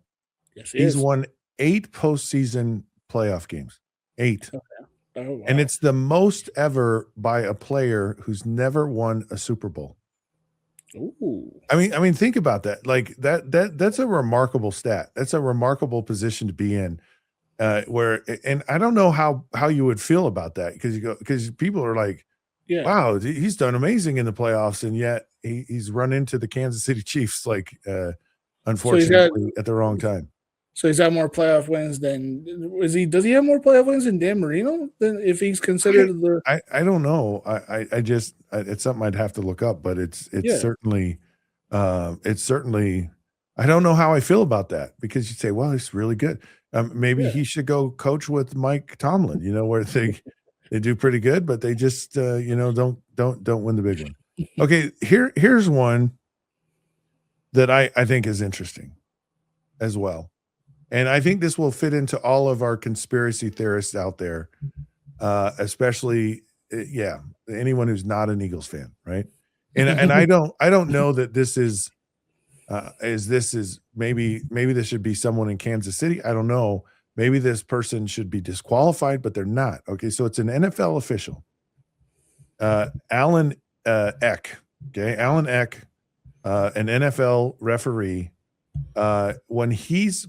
Speaker 12: Yes,
Speaker 1: he's won 8 postseason playoff games. 8.
Speaker 12: Okay. Oh, wow.
Speaker 1: And it's the most ever by a player who's never won a Super Bowl.
Speaker 12: Ooh.
Speaker 1: I mean, think about that. Like that's a remarkable stat. That's a remarkable position to be in. and I don't know how you would feel about that because people are like,
Speaker 12: Yeah.
Speaker 1: wow, he's done amazing in the playoffs, and yet he's run into the Kansas City Chiefs unfortunately at the wrong time.
Speaker 12: So he's got more playoff wins than does he have more playoff wins than Dan Marino than if he's considered
Speaker 1: I don't know. I just it's something I'd have to look up, but it's certainly I don't know how I feel about that because you say, well, he's really good. Maybe he should go coach with Mike Tomlin, where they do pretty good, but they just don't win the big one. Okay, here's one that I think is interesting as well. And I think this will fit into all of our conspiracy theorists out there, especially anyone who's not an Eagles fan, right? And I don't know that this is maybe this should be someone in Kansas City. I don't know. Maybe this person should be disqualified, but they're not. Okay, so it's an NFL official, Alan Eck. Okay, Alan Eck, an NFL referee. When he's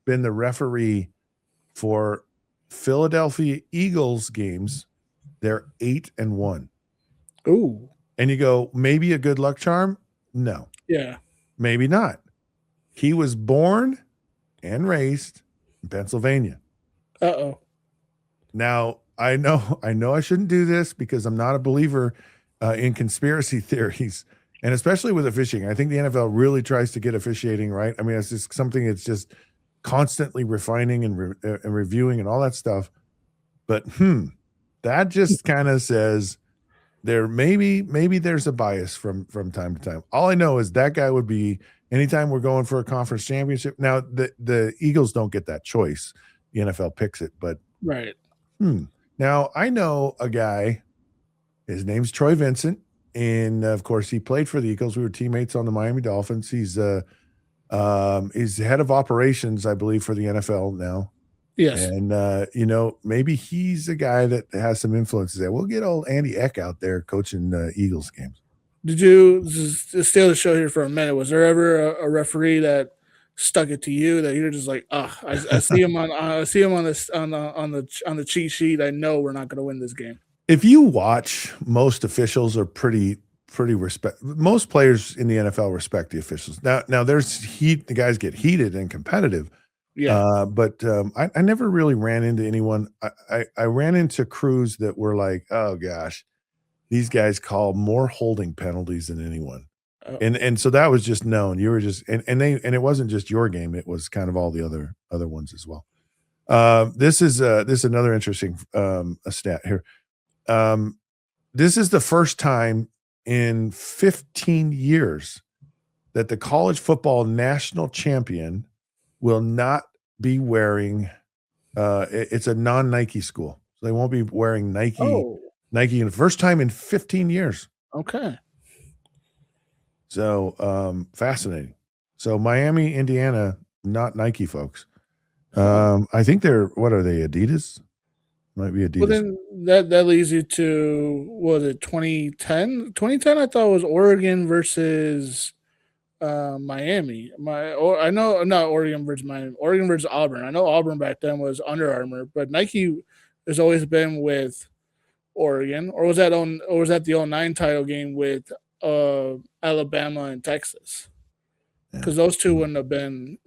Speaker 1: been the referee for Philadelphia Eagles games, they're 8-1.
Speaker 12: Ooh.
Speaker 1: And you go, maybe a good luck charm? No.
Speaker 12: Yeah.
Speaker 1: Maybe not. He was born and raised in Pennsylvania.
Speaker 12: Uh-oh.
Speaker 1: Now, I know I shouldn't do this because I'm not a believer in conspiracy theories. And especially with officiating, I think the NFL really tries to get officiating right. I mean, it's just something it's just constantly refining and reviewing and all that stuff. But that just kind of says there maybe there's a bias from time to time. All I know is that guy would be anytime we're going for a conference championship. Now the Eagles don't get that choice; the NFL picks it. But
Speaker 12: right
Speaker 1: now I know a guy. His name's Troy Vincent. And of course, he played for the Eagles. We were teammates on the Miami Dolphins. He's head of operations, I believe, for the NFL now.
Speaker 12: Yes.
Speaker 1: And maybe he's a guy that has some influences there. We'll get old Andy Eck out there coaching Eagles games.
Speaker 12: Did you just stay on the show here for a minute? Was there ever a referee that stuck it to you that you're just like, I see him on the cheat sheet. I know we're not going to win this game.
Speaker 1: If you watch, most officials are pretty respect. Most players in the NFL respect the officials. Now there's heat. The guys get heated and competitive.
Speaker 12: Yeah.
Speaker 1: But I never really ran into anyone. I ran into crews that were like, oh gosh, these guys call more holding penalties than anyone.
Speaker 12: Oh.
Speaker 1: And so that was just known. You were just and it wasn't just your game. It was kind of all the other ones as well. This is another interesting stat here. This is the first time in 15 years that the college football national champion will not be wearing it's a non-Nike school. So they won't be wearing Nike first time in 15 years.
Speaker 12: Okay.
Speaker 1: So fascinating. So Miami, Indiana, not Nike folks. I think what are they, Adidas? Might be Adidas.
Speaker 12: Well, then that leads you to, what was it, 2010? 2010, I thought was Oregon versus Miami. I know not Oregon versus Miami. Oregon versus Auburn. I know Auburn back then was Under Armour, but Nike has always been with Oregon. Or was that the 09 title game with Alabama and Texas? Because those two wouldn't have been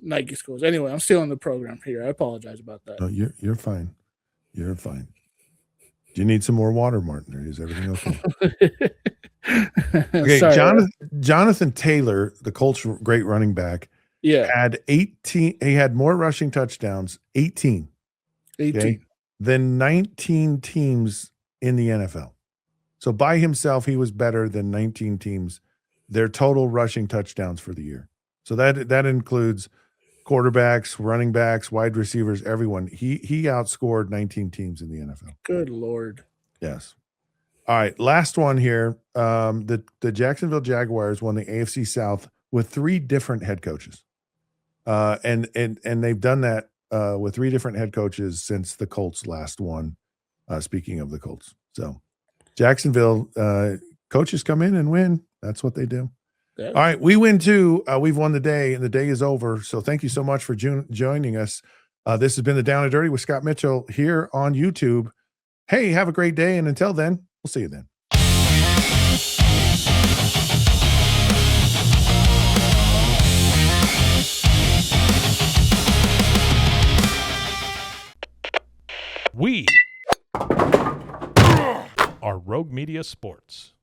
Speaker 12: Nike schools. Anyway, I'm still in the program here. I apologize about that.
Speaker 1: No, you're fine. You're fine. Do you need some more water, Martin, or is everything okay? Okay,
Speaker 12: Sorry,
Speaker 1: Jonathan Taylor, the Colts' great running back, had 18. He had more rushing touchdowns, 18, than 19 teams in the NFL. So by himself, he was better than 19 teams. Their total rushing touchdowns for the year. So that includes quarterbacks, running backs, wide receivers, everyone. He outscored 19 teams in the NFL.
Speaker 12: Good Lord.
Speaker 1: Yes. All right, last one here. The Jacksonville Jaguars won the AFC South with 3 different head coaches. And they've done that with 3 different head coaches since the Colts last won. Speaking of the Colts. So Jacksonville coaches come in and win. That's what they do.
Speaker 12: Yeah.
Speaker 1: All right, we win too. We've won the day, and the day is over. So thank you so much for joining us This has been the Down and Dirty with Scott Mitchell here on YouTube. Hey, have a great day. And until then, we'll see you then.
Speaker 4: We are Rogue Media Sports.